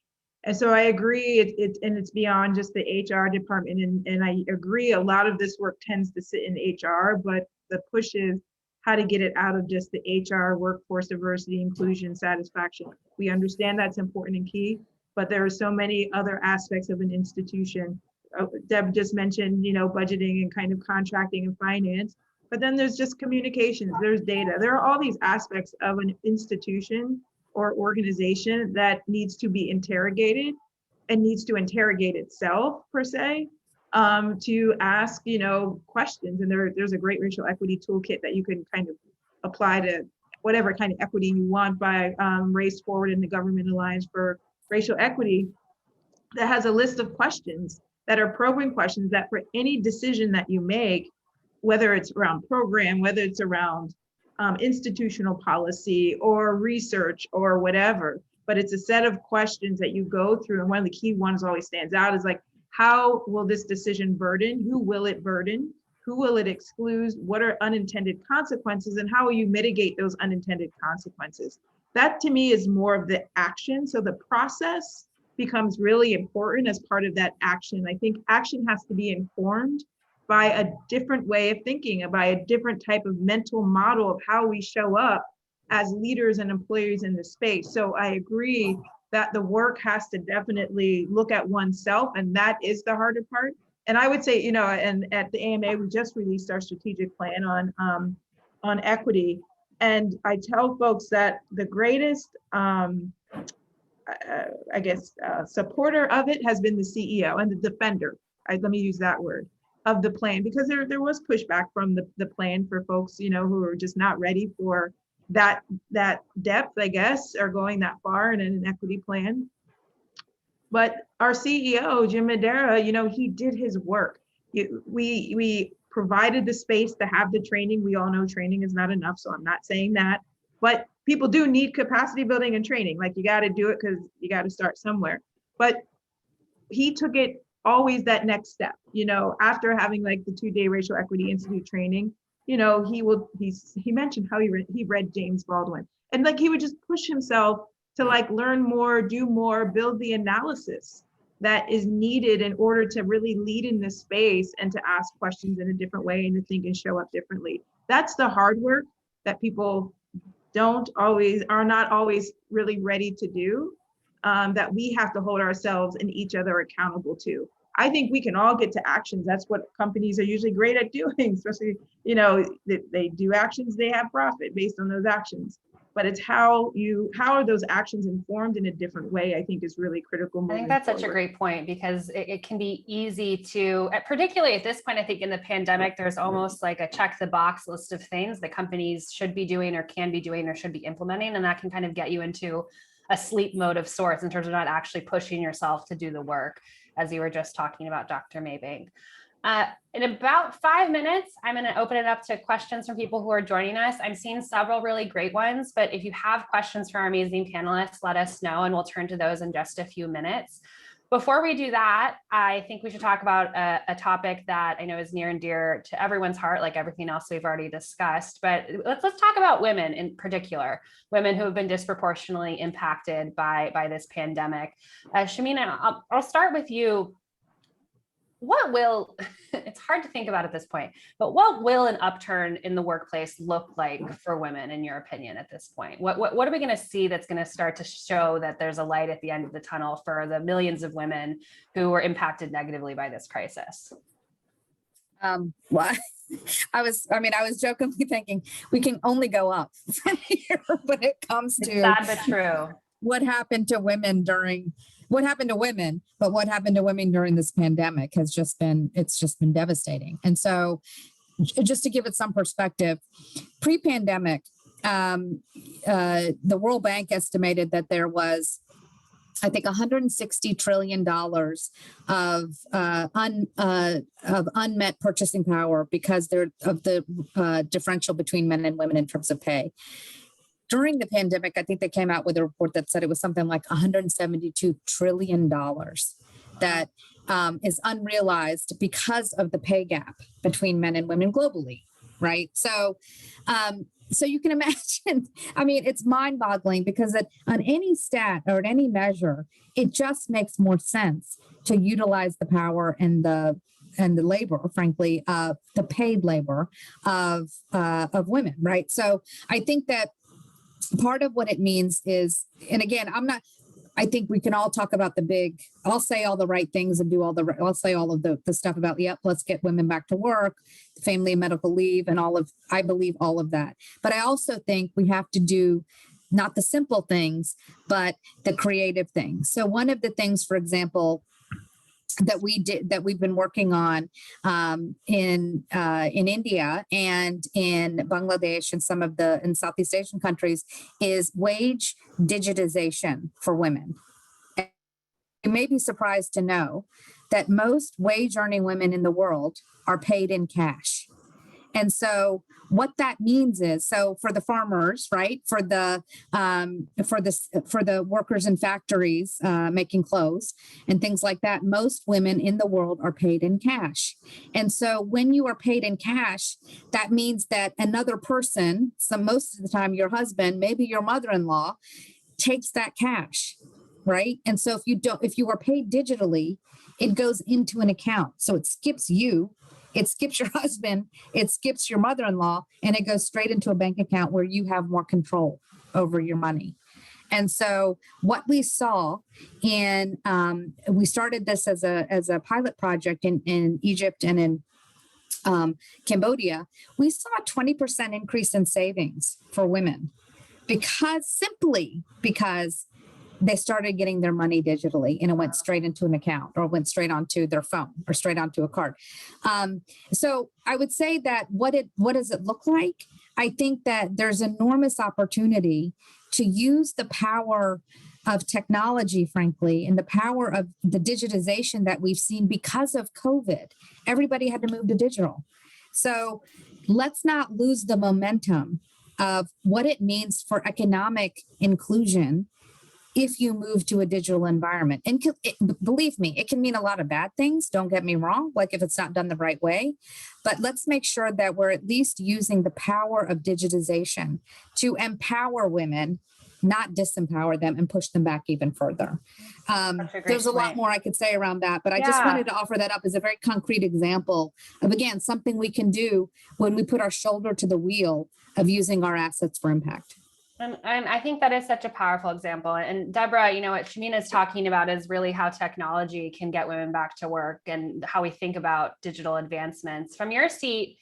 And so I agree, it's beyond just the HR department, and I agree a lot of this work tends to sit in HR, but the push is how to get it out of just the HR, workforce diversity, inclusion, satisfaction. We understand that's important and key, but there are so many other aspects of an institution. Deb just mentioned, budgeting and kind of contracting and finance, but then there's just communications, there's data. There are all these aspects of an institution or organization that needs to be interrogated and needs to interrogate itself per se, to ask, questions. And there's a great racial equity toolkit that you can kind of apply to whatever kind of equity you want by Race Forward and the Government Alliance for Racial Equity, that has a list of questions that are probing questions that for any decision that you make, whether it's around program, whether it's around institutional policy or research or whatever, but it's a set of questions that you go through. And one of the key ones always stands out is like, how will this decision burden? Who will it burden? Who will it exclude? What are unintended consequences? And how will you mitigate those unintended consequences? That to me is more of the action. So the process becomes really important as part of that action. I think action has to be informed by a different way of thinking, by a different type of mental model of how we show up as leaders and employees in the space. So I agree that the work has to definitely look at oneself, and that is the harder part. And I would say, and at the AMA, we just released our strategic plan on equity. And I tell folks that the greatest, supporter of it has been the CEO and the defender. Let me use that word, of the plan, because there was pushback from the plan for folks, who are just not ready for that depth, I guess, or going that far in an equity plan. But our CEO, Jim Madera, he did his work. We provided the space to have the training. We all know training is not enough, so I'm not saying that. But people do need capacity building and training. Like, you got to do it because you got to start somewhere. But he took it always that next step, after having like the 2-day Racial Equity Institute training, he mentioned how he read James Baldwin, and like he would just push himself to like learn more, do more, build the analysis that is needed in order to really lead in this space and to ask questions in a different way and to think and show up differently. That's the hard work that people are not always really ready to do, that we have to hold ourselves and each other accountable to. I think we can all get to actions. That's what companies are usually great at doing, especially, they do actions, they have profit based on those actions. But it's how are those actions informed in a different way, I think is really critical. I think that's such a great point, because it can be easy to, particularly at this point, I think in the pandemic, there's almost like a check the box list of things that companies should be doing or can be doing or should be implementing. And that can kind of get you into a sleep mode of sorts in terms of not actually pushing yourself to do the work, as you were just talking about, Dr. Maybank. In about 5 minutes, I'm going to open it up to questions from people who are joining us. I'm seeing several really great ones, but if you have questions for our amazing panelists, let us know and we'll turn to those in just a few minutes. Before we do that, I think we should talk about a topic that I know is near and dear to everyone's heart, like everything else we've already discussed. But let's talk about women in particular, women who have been disproportionately impacted by this pandemic. Shamina, I'll start with you. It's hard to think about at this point, but what will an upturn in the workplace look like for women, in your opinion, at this point? What are we going to see that's going to start to show that there's a light at the end of the tunnel for the millions of women who were impacted negatively by this crisis? Well, I was jokingly thinking we can only go up from here when it comes to sad but true. What happened to women, but what happened to women during this pandemic it's just been devastating. And so just to give it some perspective, pre-pandemic, the World Bank estimated that there was, I think, $160 trillion of unmet purchasing power because of the differential between men and women in terms of pay. During the pandemic, I think they came out with a report that said it was something like $172 trillion that is unrealized because of the pay gap between men and women globally, right? So you can imagine, it's mind-boggling because on any stat or at any measure, it just makes more sense to utilize the power and the and the labor, frankly, the paid labor of women, right? So I think that part of what it means is, and again, I think we can all talk about the big, I'll say all the right things and I'll say all of the stuff about, yep, let's get women back to work, family and medical leave, and I believe all of that. But I also think we have to do not the simple things, but the creative things. So one of the things, for example, that we've been working on in India and in Bangladesh and some of in Southeast Asian countries is wage digitization for women. And you may be surprised to know that most wage earning women in the world are paid in cash. And so what that means is, so for the farmers, right, for the workers in factories making clothes and things like that, most women in the world are paid in cash. And so when you are paid in cash, that means that another person, so most of the time your husband, maybe your mother-in-law, takes that cash, right? And so if you are paid digitally, it goes into an account. So it skips you. It skips your husband, it skips your mother-in-law, and it goes straight into a bank account where you have more control over your money. And so what we saw we started this as a pilot project in Egypt and in Cambodia, we saw a 20% increase in savings for women simply because they started getting their money digitally and it went straight into an account or went straight onto their phone or straight onto a card. So I would say that what does it look like? I think that there's enormous opportunity to use the power of technology, frankly, and the power of the digitization that we've seen because of COVID. Everybody had to move to digital. So let's not lose the momentum of what it means for economic inclusion if you move to a digital environment. And believe me, it can mean a lot of bad things. Don't get me wrong, like if it's not done the right way. But let's make sure that we're at least using the power of digitization to empower women, not disempower them and push them back even further. There's a lot more I could say around that, but I just wanted to offer that up as a very concrete example of, again, something we can do when we put our shoulder to the wheel of using our assets for impact. And I think that is such a powerful example. And Deborah, what Shamina is talking about is really how technology can get women back to work and how we think about digital advancements. From your seat,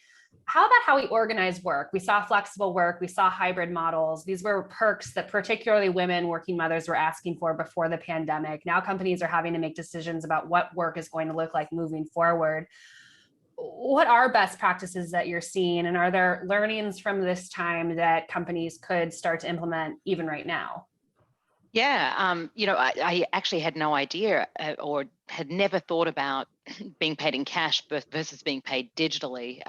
how about how we organize work? We saw flexible work, we saw hybrid models. These were perks that particularly women, working mothers were asking for before the pandemic. Now companies are having to make decisions about what work is going to look like moving forward. What are best practices that you're seeing? And are there learnings from this time that companies could start to implement even right now? Yeah, I actually had no idea or had never thought about being paid in cash versus being paid digitally.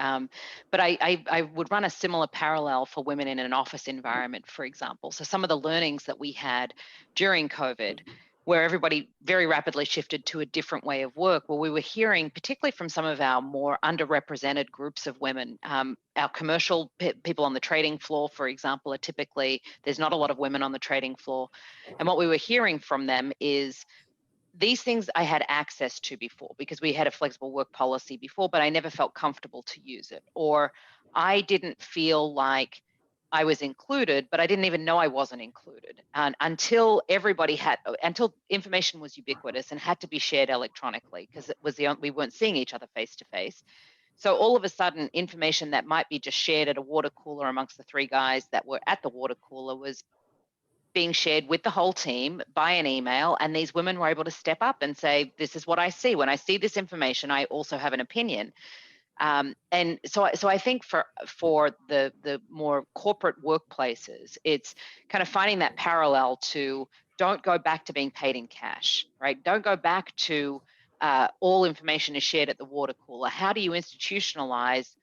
But I would run a similar parallel for women in an office environment, for example. So some of the learnings that we had during COVID, where everybody very rapidly shifted to a different way of work, well, we were hearing, particularly from some of our more underrepresented groups of women, our commercial people on the trading floor, for example, are typically, there's not a lot of women on the trading floor. And what we were hearing from them is, these things I had access to before because we had a flexible work policy before, but I never felt comfortable to use it. Or I didn't feel like I was included, but I didn't even know I wasn't included. And until information was ubiquitous and had to be shared electronically, because it was we weren't seeing each other face to face. So all of a sudden, information that might be just shared at a water cooler amongst the three guys that were at the water cooler was being shared with the whole team by an email. And these women were able to step up and say, this is what I see. When I see this information, I also have an opinion. And so I think for the more corporate workplaces, it's kind of finding that parallel to, don't go back to being paid in cash, right? Don't go back to all information is shared at the water cooler. How do you institutionalize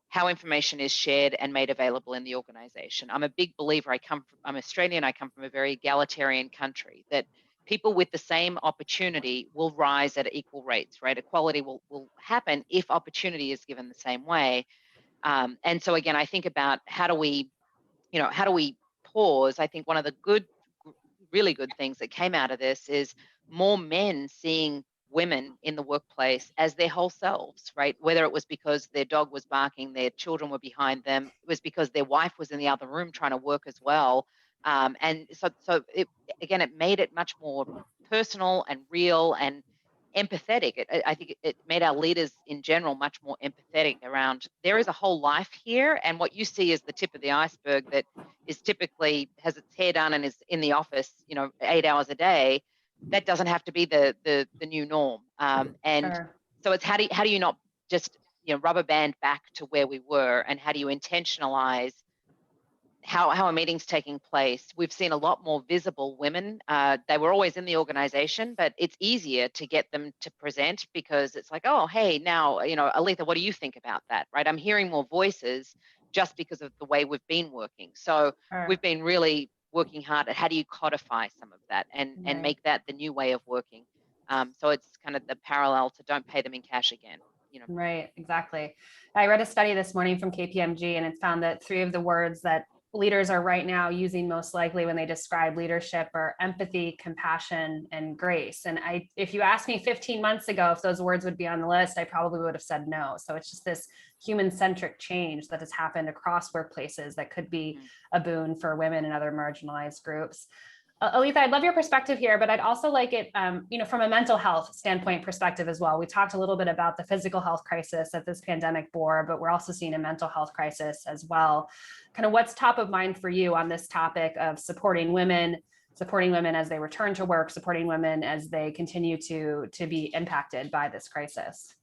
how information is shared and made available in the organization? I'm a big believer. I'm Australian. I come from a very egalitarian country, that people with the same opportunity will rise at equal rates, right? Equality will happen if opportunity is given the same way. And so again, I think about how do we pause? I think one of the really good things that came out of this is more men seeing women in the workplace as their whole selves, right? Whether it was because their dog was barking, their children were behind them, it was because their wife was in the other room trying to work as well. And so it, again, it made it much more personal and real and empathetic. I think it made our leaders in general much more empathetic around there is a whole life here, and what you see is the tip of the iceberg that is typically has its hair done and is in the office, 8 hours a day. That doesn't have to be the new norm. And Sure. so it's how do you not just rubber band back to where we were, and how do you intentionalize how a meeting's taking place? We've seen a lot more visible women. They were always in the organization, but it's easier to get them to present because it's like, oh, hey, now, Aletha, what do you think about that, right? I'm hearing more voices just because of the way we've been working. So Sure. we've been really working hard at how do you codify some of that and Right. make that the new way of working. So it's kind of the parallel to don't pay them in cash again. Right, exactly. I read a study this morning from KPMG, and it found that 3 of the words that leaders are right now using most likely when they describe leadership are empathy, compassion, and grace. And if you asked me 15 months ago if those words would be on the list, I probably would have said no. So it's just this human-centric change that has happened across workplaces that could be a boon for women and other marginalized groups. Aletha, I'd love your perspective here, but I'd also like it, from a mental health standpoint perspective as well. We talked a little bit about the physical health crisis that this pandemic bore, but we're also seeing a mental health crisis as well. Kind of what's top of mind for you on this topic of supporting women as they return to work, supporting women as they continue to be impacted by this crisis?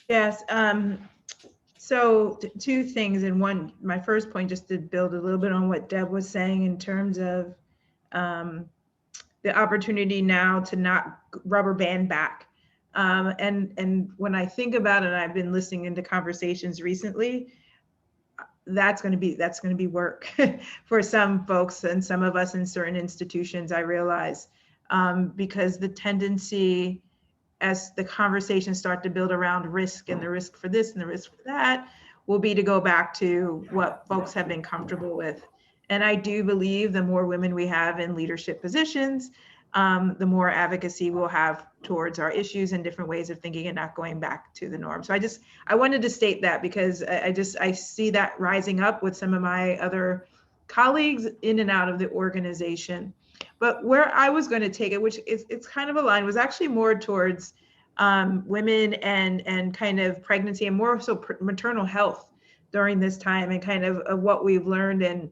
Yes. So 2 things. And one, my first point, just to build a little bit on what Deb was saying in terms of the opportunity now to not rubber band back. And when I think about it, and I've been listening into conversations recently, that's going to be work for some folks and some of us in certain institutions, I realize, because the tendency as the conversations start to build around risk and the risk for this and the risk for that will be to go back to what folks have been comfortable with. And I do believe the more women we have in leadership positions, the more advocacy we'll have towards our issues and different ways of thinking and not going back to the norm. So I wanted to state that because I see that rising up with some of my other colleagues in and out of the organization. But where I was going to take it, which it's kind of aligned, was actually more towards women and kind of pregnancy and more so maternal health during this time and kind of what we've learned. And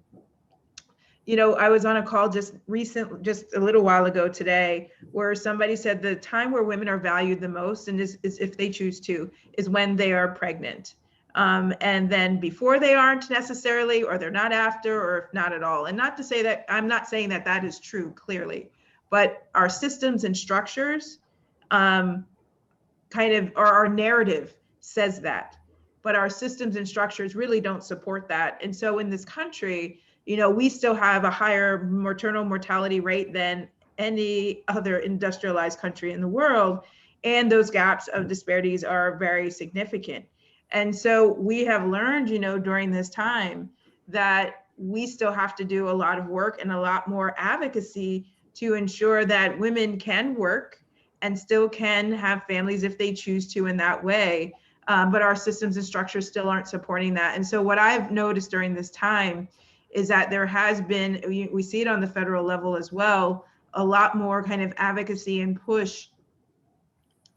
I was on a call just a little while ago today, where somebody said the time where women are valued the most, and is if they choose to, is when they are pregnant. And then before they aren't necessarily, or they're not after, or if not at all. And not to say that, I'm not saying that that is true, clearly, but our systems and structures kind of, or our narrative says that, but our systems and structures really don't support that. And so in this country, we still have a higher maternal mortality rate than any other industrialized country in the world. And those gaps of disparities are very significant. And so we have learned, during this time that we still have to do a lot of work and a lot more advocacy to ensure that women can work and still can have families if they choose to in that way. But our systems and structures still aren't supporting that. And so what I've noticed during this time is that there has been, we see it on the federal level as well, a lot more kind of advocacy and push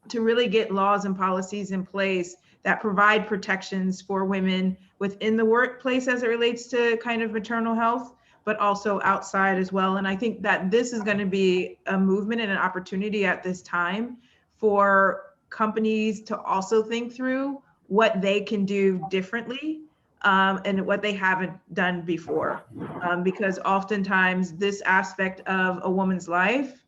to really get laws and policies in place that provide protections for women within the workplace as it relates to kind of maternal health, but also outside as well. And I think that this is going to be a movement and an opportunity at this time for companies to also think through what they can do differently and what they haven't done before. Because oftentimes this aspect of a woman's life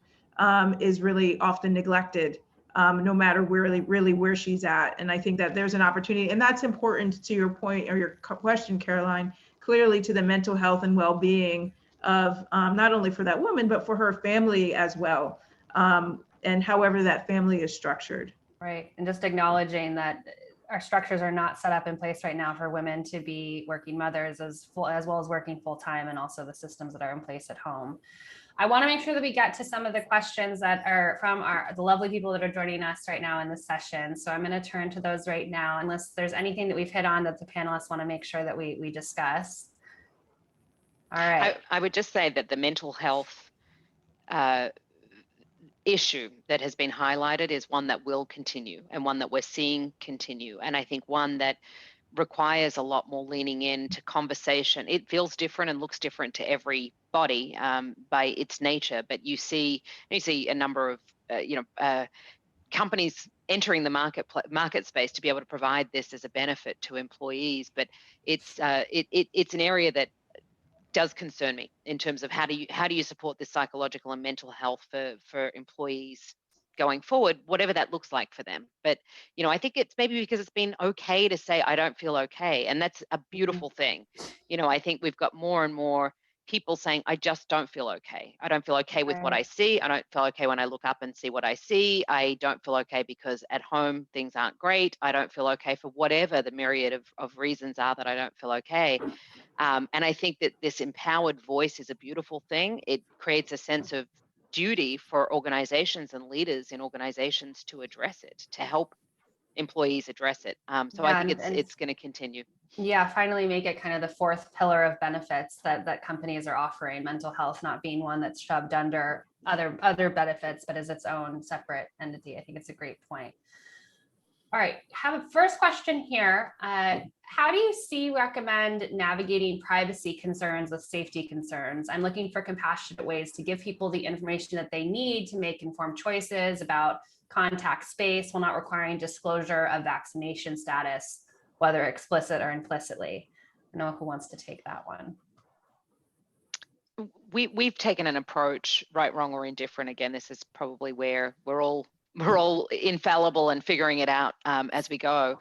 is really often neglected. No matter really where she's at. And I think that there's an opportunity, and that's important to your point or your question, Caroline, clearly to the mental health and well-being of not only for that woman, but for her family as well. And however that family is structured. Right, and just acknowledging that our structures are not set up in place right now for women to be working mothers as well as working full time, and also the systems that are in place at home. I want to make sure that we get to some of the questions that are from the lovely people that are joining us right now in this session. So I'm going to turn to those right now, unless there's anything that we've hit on that the panelists want to make sure that we discuss. All right. I would just say that the mental health issue that has been highlighted is one that will continue and one that we're seeing continue. And I think one that requires a lot more leaning into conversation. It feels different and looks different to everybody by its nature, but you see a number of companies entering the market space to be able to provide this as a benefit to employees. But it's an area that does concern me in terms of how do you support this psychological and mental health for employees going forward, whatever that looks like for them. But I think it's maybe because it's been okay to say I don't feel okay, and that's a beautiful thing. I think we've got more and more people saying I just don't feel okay. I don't feel okay with what I see. I don't feel okay when I look up and see what I see. I don't feel okay because at home things aren't great. I don't feel okay for whatever the myriad of reasons are that I don't feel okay. And I think that this empowered voice is a beautiful thing. It creates a sense of duty for organizations and leaders in organizations to address it, to help employees address it. So I think it's going to continue. Yeah, finally make it kind of the fourth pillar of benefits that companies are offering, mental health not being one that's shoved under other benefits, but as its own separate entity. I think it's a great point. All right, have a first question here. How do you recommend navigating privacy concerns with safety concerns? I'm looking for compassionate ways to give people the information that they need to make informed choices about contact space while not requiring disclosure of vaccination status, whether explicit or implicitly. I don't know who wants to take that one. We've taken an approach, right, wrong, or indifferent. Again, this is probably where we're all infallible and figuring it out as we go.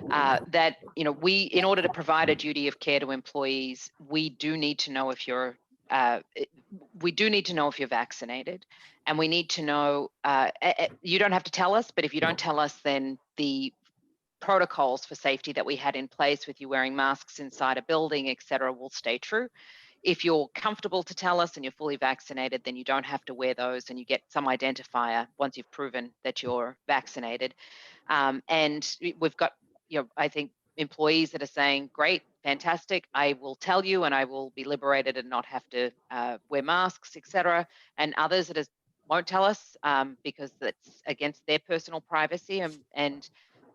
That we, in order to provide a duty of care to employees, we do need to know if you're vaccinated, and we need to know. You don't have to tell us, but if you don't tell us, then the protocols for safety that we had in place with you wearing masks inside a building, et cetera, will stay true. If you're comfortable to tell us and you're fully vaccinated, then you don't have to wear those, and you get some identifier once you've proven that you're vaccinated. And we've got, I think, employees that are saying, great, fantastic, I will tell you and I will be liberated and not have to wear masks, et cetera. And others that won't tell us because that's against their personal privacy and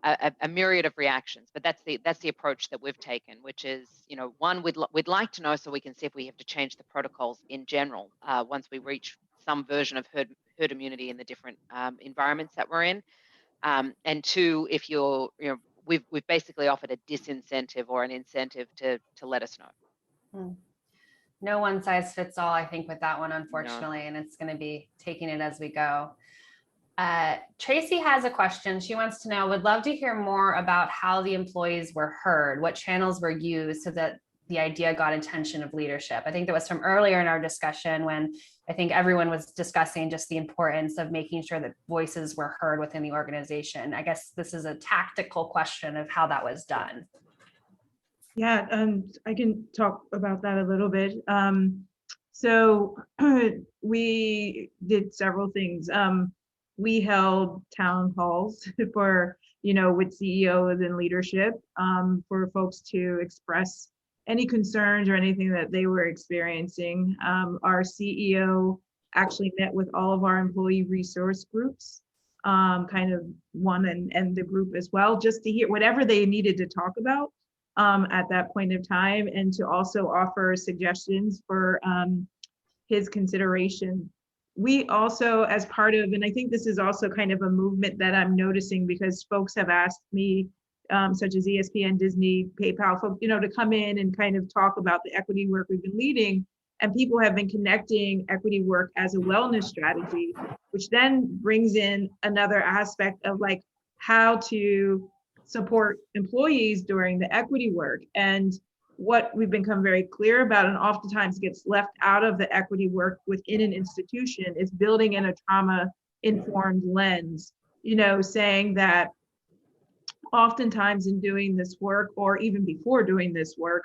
a myriad of reactions. But that's the approach that we've taken, which is, one, we'd like to know so we can see if we have to change the protocols in general once we reach some version of herd immunity in the different environments that we're in. And two, if we've basically offered a disincentive or an incentive to let us know. No one size fits all, I think, with that one, unfortunately, and it's going to be taking it as we go. Tracy has a question. She wants to know, would love to hear more about how the employees were heard, what channels were used so that the idea got attention of leadership. I think that was from earlier in our discussion when I think everyone was discussing just the importance of making sure that voices were heard within the organization. I guess this is a tactical question of how that was done. Yeah, I can talk about that a little bit. So we did several things. We held town halls for, with CEOs and leadership for folks to express any concerns or anything that they were experiencing. Our CEO actually met with all of our employee resource groups, kind of one and the group as well, just to hear whatever they needed to talk about at that point of time, and to also offer suggestions for his consideration. We also, as part of, and I think this is also kind of a movement that I'm noticing because folks have asked me, such as ESPN, Disney, PayPal, folks, to come in and kind of talk about the equity work we've been leading. And people have been connecting equity work as a wellness strategy, which then brings in another aspect of like how to support employees during the equity work. And what we've become very clear about, and oftentimes gets left out of the equity work within an institution, is building in a trauma-informed lens, saying that oftentimes in doing this work, or even before doing this work,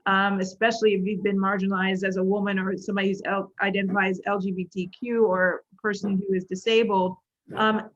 especially if you've been marginalized as a woman or somebody who's identifies LGBTQ or person who is disabled,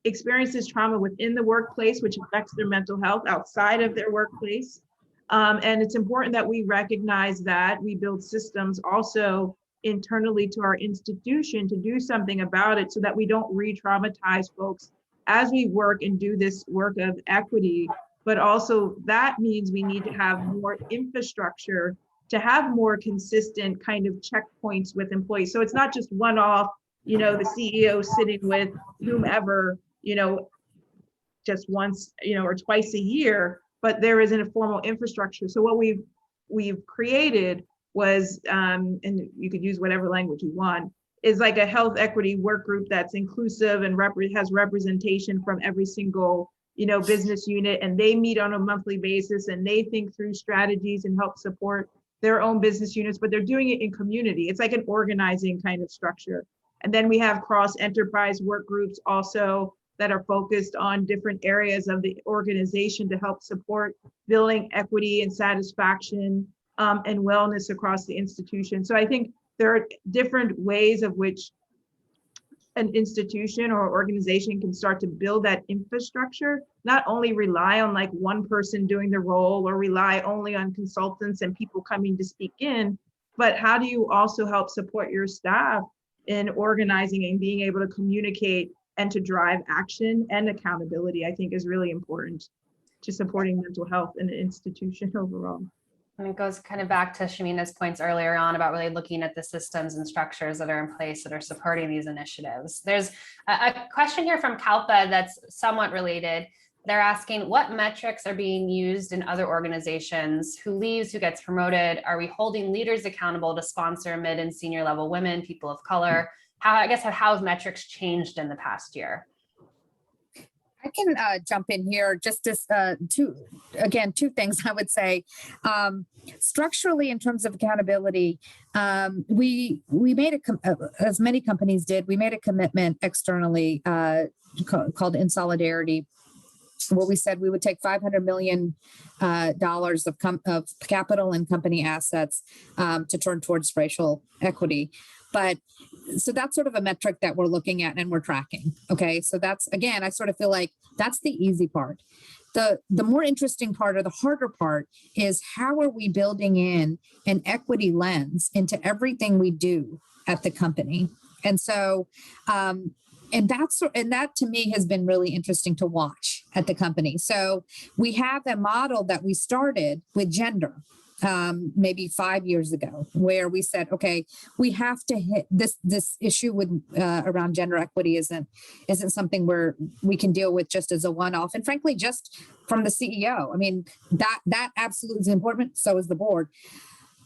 experiences trauma within the workplace, which affects their mental health outside of their workplace. And it's important that we recognize that we build systems also internally to our institution to do something about it so that we don't re-traumatize folks as we work and do this work of equity. But also that means we need to have more infrastructure to have more consistent kind of checkpoints with employees. So it's not just one-off, the CEO sitting with whomever, just once, or twice a year, but there isn't a formal infrastructure. So what we've created was, and you could use whatever language you want, is like a health equity work group that's inclusive and has representation from every single, business unit. And they meet on a monthly basis and they think through strategies and help support their own business units, but they're doing it in community. It's like an organizing kind of structure. And then we have cross-enterprise work groups also that are focused on different areas of the organization to help support building equity and satisfaction and wellness across the institution. So I think there are different ways of which an institution or organization can start to build that infrastructure, not only rely on like one person doing the role or rely only on consultants and people coming to speak in, but how do you also help support your staff in organizing and being able to communicate and to drive action and accountability, I think is really important to supporting mental health in the institution overall. And it goes kind of back to Shamina's points earlier on about really looking at the systems and structures that are in place that are supporting these initiatives. There's a question here from Kalpa that's somewhat related. They're asking what metrics are being used in other organizations, who leaves, who gets promoted? Are we holding leaders accountable to sponsor mid and senior level women, people of color? How have metrics changed in the past year? I can jump in here just as two things I would say. Structurally, in terms of accountability, we made as many companies did, we made a commitment externally called In Solidarity, where we said we would take $500 million of capital and company assets to turn towards racial equity. But so that's sort of a metric that we're looking at and we're tracking. Okay. So that's, again, I sort of feel like that's the easy part. The more interesting part or the harder part is how are we building in an equity lens into everything we do at the company? And so, and that to me has been really interesting to watch at the company. So we have a model that we started with gender maybe 5 years ago, where we said, okay, we have to hit this issue with around gender equity isn't something where we can deal with just as a one-off. And frankly, just from the CEO, I mean, that absolutely is important. So is the board.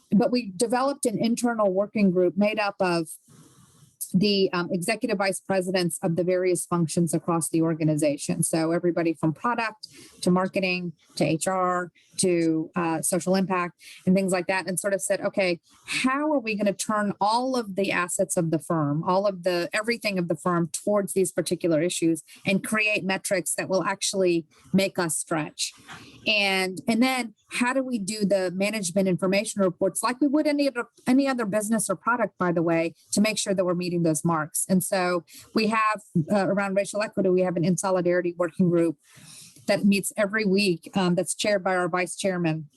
But we developed an internal working group made up of the executive vice presidents of the various functions across the organization. So everybody from product to marketing to HR to social impact and things like that, and sort of said, okay, how are we going to turn all of the assets of the firm, everything of the firm towards these particular issues and create metrics that will actually make us stretch? And then how do we do the management information reports like we would any other business or product, by the way, to make sure that we're meeting those marks? And so we have around racial equity, we have an In Solidarity working group that meets every week that's chaired by our vice chairman.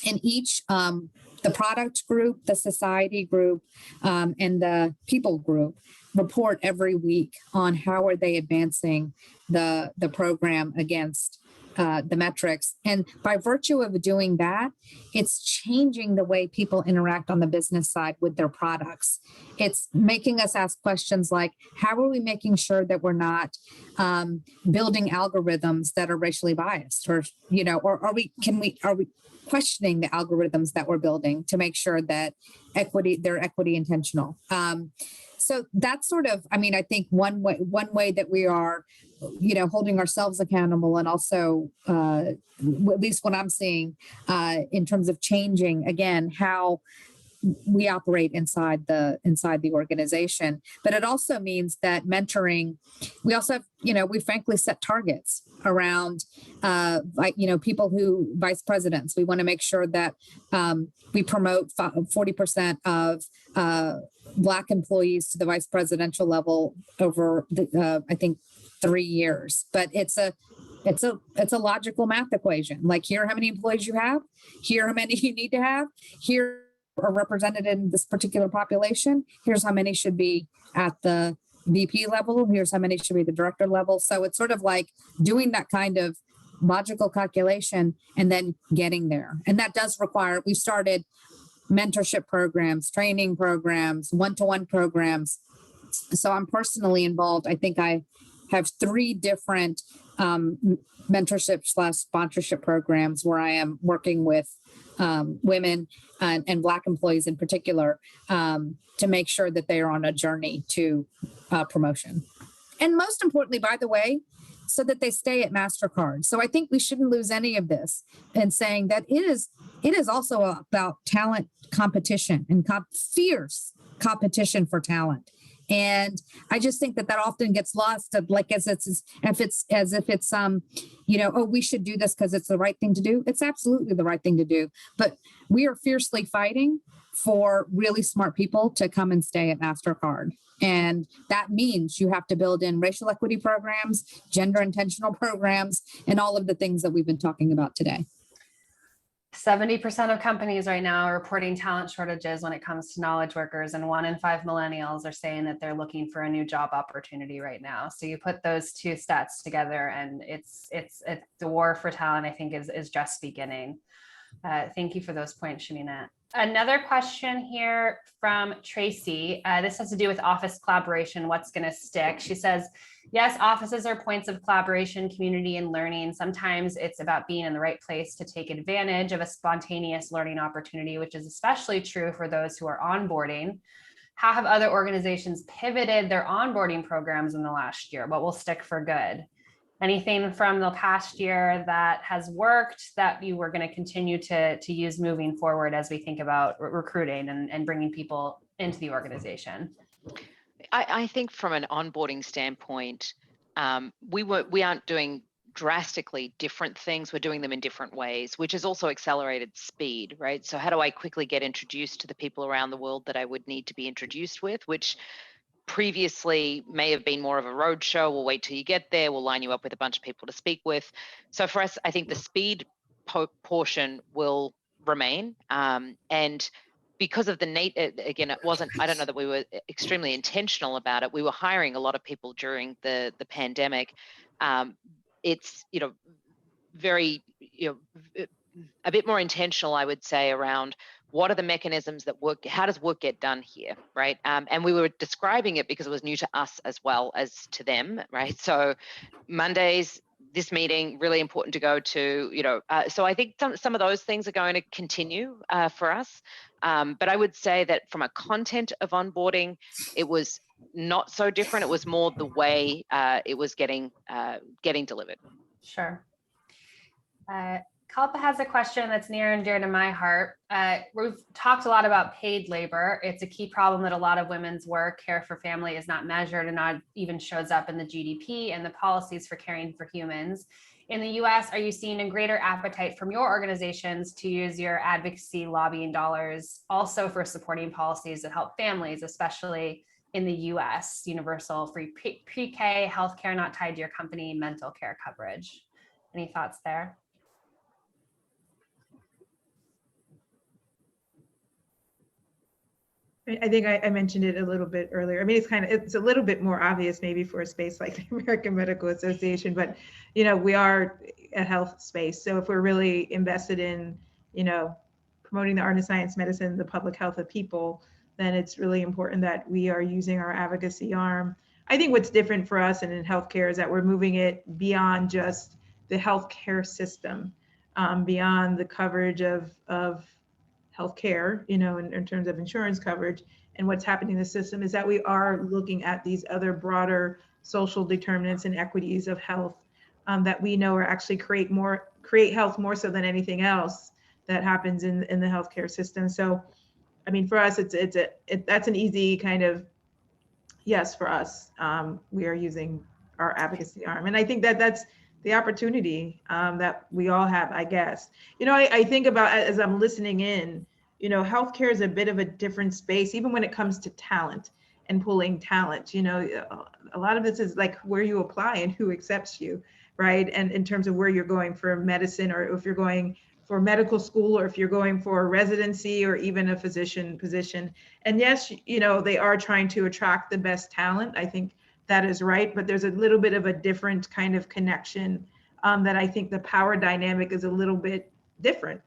And each, the product group, the society group, and the people group report every week on how are they advancing the program against the metrics. And by virtue of doing that, it's changing the way people interact on the business side with their products. It's making us ask questions like, how are we making sure that we're not building algorithms that are racially biased, or are we questioning the algorithms that we're building to make sure that they're equity intentional? So that's sort of, I think one way that we are, holding ourselves accountable, and also, at least what I'm seeing in terms of changing, again, how we operate inside the organization. But it also means that mentoring, we also have, we frankly set targets around people who vice presidents. We want to make sure that we promote 40% of Black employees to the vice presidential level over I think 3 years. But it's a logical math equation. Like, here are how many employees you have, here are how many you need to have, here are represented in this particular population, here's how many should be at the VP level, here's how many should be the director level. So it's sort of like doing that kind of logical calculation and then getting there. And that does require, we started mentorship programs, training programs, one-to-one programs. So I'm personally involved. I think I have 3 different mentorship/sponsorship programs where I am working with women and Black employees in particular to make sure that they are on a journey to promotion. And most importantly, by the way, so that they stay at MasterCard. So I think we shouldn't lose any of this in saying that it is also about talent competition and fierce competition for talent. And I just think that often gets lost, like as if it's we should do this because it's the right thing to do. It's absolutely the right thing to do. But we are fiercely fighting for really smart people to come and stay at MasterCard. And that means you have to build in racial equity programs, gender intentional programs, and all of the things that we've been talking about today. 70% of companies right now are reporting talent shortages when it comes to knowledge workers, and 1 in 5 millennials are saying that they're looking for a new job opportunity right now. So you put those 2 stats together, and it's the war for talent, I think, is just beginning. Thank you for those points, Shamina. Another question here from Tracy. This has to do with office collaboration. What's going to stick? She says, yes, offices are points of collaboration, community, and learning. Sometimes it's about being in the right place to take advantage of a spontaneous learning opportunity, which is especially true for those who are onboarding. How have other organizations pivoted their onboarding programs in the last year? What will stick for good? Anything from the past year that has worked that you were going to continue to use moving forward as we think about recruiting and bringing people into the organization? I think from an onboarding standpoint, we aren't doing drastically different things. We're doing them in different ways, which has also accelerated speed, right? So how do I quickly get introduced to the people around the world that I would need to be introduced with, which previously may have been more of a road show. We'll wait till you get there. We'll line you up with a bunch of people to speak with. So for us, I think the speed portion will remain. And because of the again, it wasn't, I don't know that we were extremely intentional about it. We were hiring a lot of people during the pandemic. It's, very, a bit more intentional, I would say, around what are the mechanisms that work? How does work get done here, right? And we were describing it because it was new to us as well as to them, right? So Mondays, this meeting, really important to go to, so I think some of those things are going to continue for us. But I would say that from a content of onboarding, it was not so different. It was more the way it was getting delivered. Sure. Kalpa has a question that's near and dear to my heart. We've talked a lot about paid labor. It's a key problem that a lot of women's work, care for family, is not measured and not even shows up in the GDP and the policies for caring for humans. In the US, are you seeing a greater appetite from your organizations to use your advocacy lobbying dollars also for supporting policies that help families, especially in the US, universal free pre-K, healthcare not tied to your company, mental care coverage? Any thoughts there? I think I mentioned it a little bit earlier. I mean, it's a little bit more obvious maybe for a space like the American Medical Association, but, we are a health space. So if we're really invested in, promoting the art of science, medicine, the public health of people, then it's really important that we are using our advocacy arm. I think what's different for us and in healthcare is that we're moving it beyond just the healthcare system, beyond the coverage of healthcare, in terms of insurance coverage. And what's happening in the system is that we are looking at these other broader social determinants and equities of health that we know are actually create health more so than anything else that happens in the healthcare system. So I mean, for us, that's an easy kind of yes for us. We are using our advocacy arm, and I think that that's the opportunity that we all have, I guess. You know, I think about as I'm listening in, you know, healthcare is a bit of a different space, even when it comes to talent and pulling talent. You know, a lot of this is like where you apply and who accepts you, right? And in terms of where you're going for medicine, or if you're going for medical school, or if you're going for a residency or even a physician position. And yes, you know, they are trying to attract the best talent. I think that is right, but there's a little bit of a different kind of connection that I think the power dynamic is a little bit different.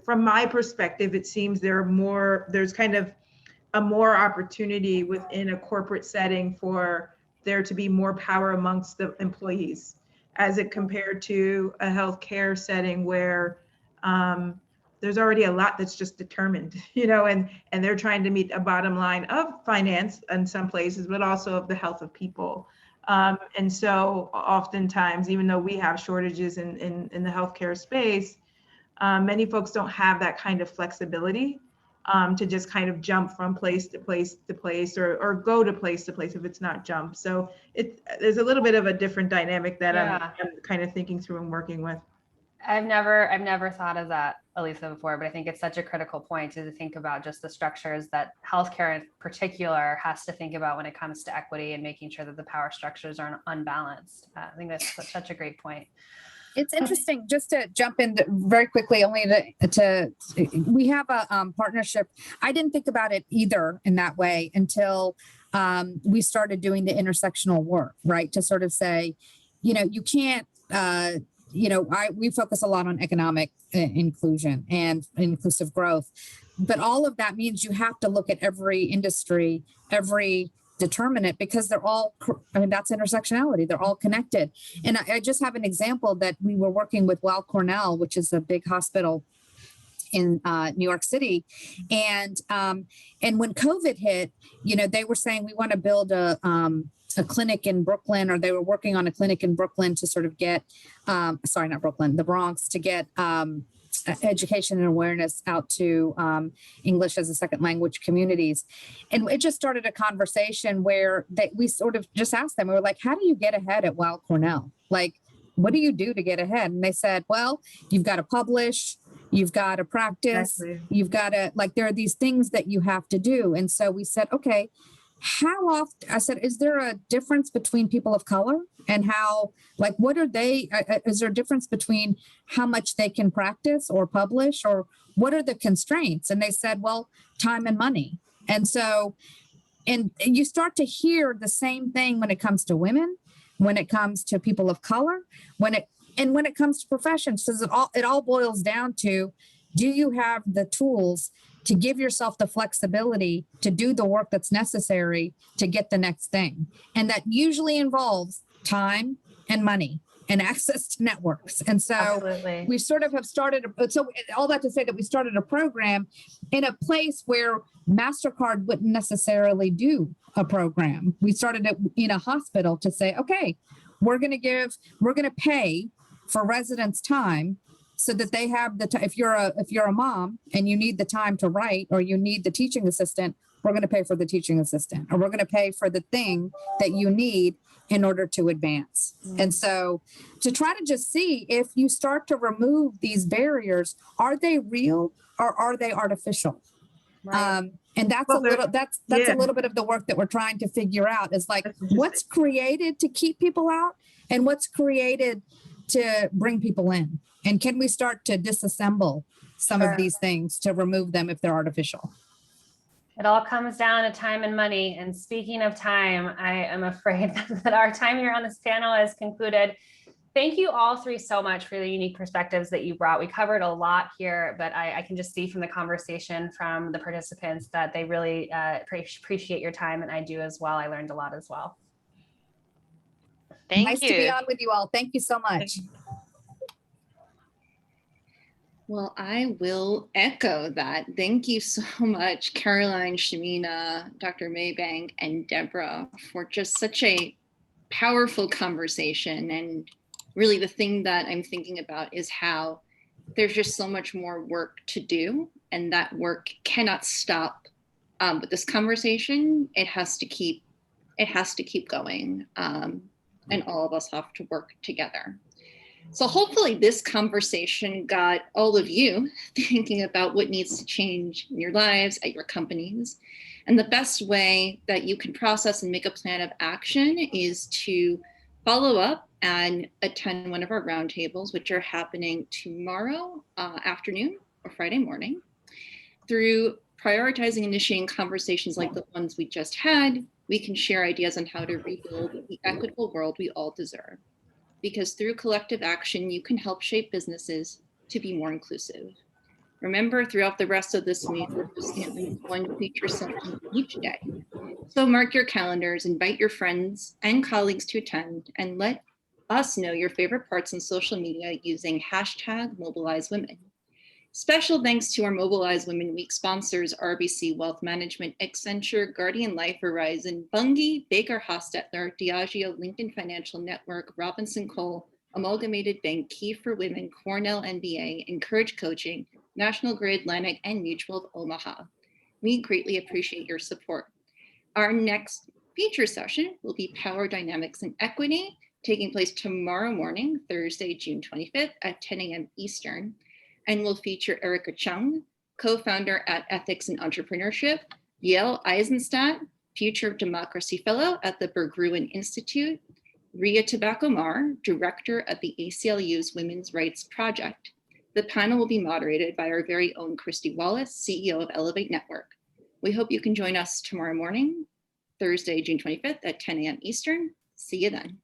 From my perspective, it seems there's kind of a more opportunity within a corporate setting for there to be more power amongst the employees, as it compared to a healthcare setting where there's already a lot that's just determined, you know, and they're trying to meet a bottom line of finance in some places, but also of the health of people. And so oftentimes, even though we have shortages in the healthcare space, many folks don't have that kind of flexibility to just kind of jump from place to place to place, or go to place if it's not jump. So there's a little bit of a different dynamic that I'm kind of thinking through and working with. I've never thought of that, Elisa, before, but I think it's such a critical point to think about just the structures that healthcare in particular has to think about when it comes to equity and making sure that the power structures are unbalanced. I think that's such a great point. It's interesting, just to jump in very quickly, only to we have a partnership. I didn't think about it either in that way until we started doing the intersectional work, right? To sort of say, you know, you can't, you know, we focus a lot on economic inclusion and inclusive growth, but all of that means you have to look at every industry, every determinant, because they're all, I mean, that's intersectionality. They're all connected. And I just have an example that we were working with Cornell, which is a big hospital in New York City. And when COVID hit, you know, they were saying, we want to build a clinic in Brooklyn, or they were working on a clinic in Brooklyn to sort of get, sorry, not Brooklyn, the Bronx, to get education and awareness out to English as a second language communities. And it just started a conversation where we sort of just asked them, we were like, how do you get ahead at Weill Cornell? Like, what do you do to get ahead? And they said, well, you've got to publish, you've got to practice, you've got to, like, there are these things that you have to do. And so we said, okay, how often, I said, is there a difference between people of color and how, like, what are they, is there a difference between how much they can practice or publish, or what are the constraints? And they said, well, time and money. And so, and you start to hear the same thing when it comes to women, when it comes to people of color, when it comes to professions, because it all boils down to, do you have the tools to give yourself the flexibility to do the work that's necessary to get the next thing? And that usually involves time and money and access to networks. And so Absolutely. we sort of have started, so all that to say that we started a program in a place where MasterCard wouldn't necessarily do a program. We started it in a hospital to say, okay, we're going to pay for residents' time, so that they have the time. If you're a mom and you need the time to write, or you need the teaching assistant, we're going to pay for the teaching assistant, or we're going to pay for the thing that you need in order to advance. And so to try to just see if you start to remove these barriers, are they real or are they artificial? Right. And that's a little bit of the work that we're trying to figure out, is like, what's created to keep people out and what's created to bring people in. And can we start to disassemble some of these things to remove them if they're artificial? It all comes down to time and money. And speaking of time, I am afraid that our time here on this panel has concluded. Thank you all three so much for the unique perspectives that you brought. We covered a lot here, but I can just see from the conversation from the participants that they really appreciate your time, and I do as well. I learned a lot as well. Nice to be on with you all. Thank you so much. Well, I will echo that. Thank you so much, Caroline, Shamina, Dr. Maybank, and Deborah, for just such a powerful conversation. And really the thing that I'm thinking about is how there's just so much more work to do, and that work cannot stop with this conversation. It has to keep going, and all of us have to work together. So hopefully this conversation got all of you thinking about what needs to change in your lives, at your companies. And the best way that you can process and make a plan of action is to follow up and attend one of our roundtables, which are happening tomorrow afternoon or Friday morning. Through prioritizing and initiating conversations like the ones we just had, we can share ideas on how to rebuild the equitable world we all deserve. Because through collective action, you can help shape businesses to be more inclusive. Remember, throughout the rest of this week, we're hosting at least one feature session each day. So mark your calendars, invite your friends and colleagues to attend, and let us know your favorite parts on social media using #MobilizeWomen. Special thanks to our Mobilize Women Week sponsors, RBC Wealth Management, Accenture, Guardian Life, Verizon, Bunge, BakerHostetler, Diageo, Lincoln Financial Network, Robinson+Cole, Amalgamated Bank, Key for Women, Cornell MBA, Encourage Coaching, National Grid, Lannick, and Mutual of Omaha. We greatly appreciate your support. Our next feature session will be Power Dynamics and Equity, taking place tomorrow morning, Thursday, June 25th at 10 a.m. Eastern. And will feature Erica Chung, co-founder at Ethics and Entrepreneurship, Yael Eisenstadt, Future of Democracy Fellow at the Berggruen Institute, Ria Tobacco-Mar, Director of the ACLU's Women's Rights Project. The panel will be moderated by our very own Christy Wallace, CEO of Ellevate Network. We hope you can join us tomorrow morning, Thursday, June 25th at 10 a.m. Eastern. See you then.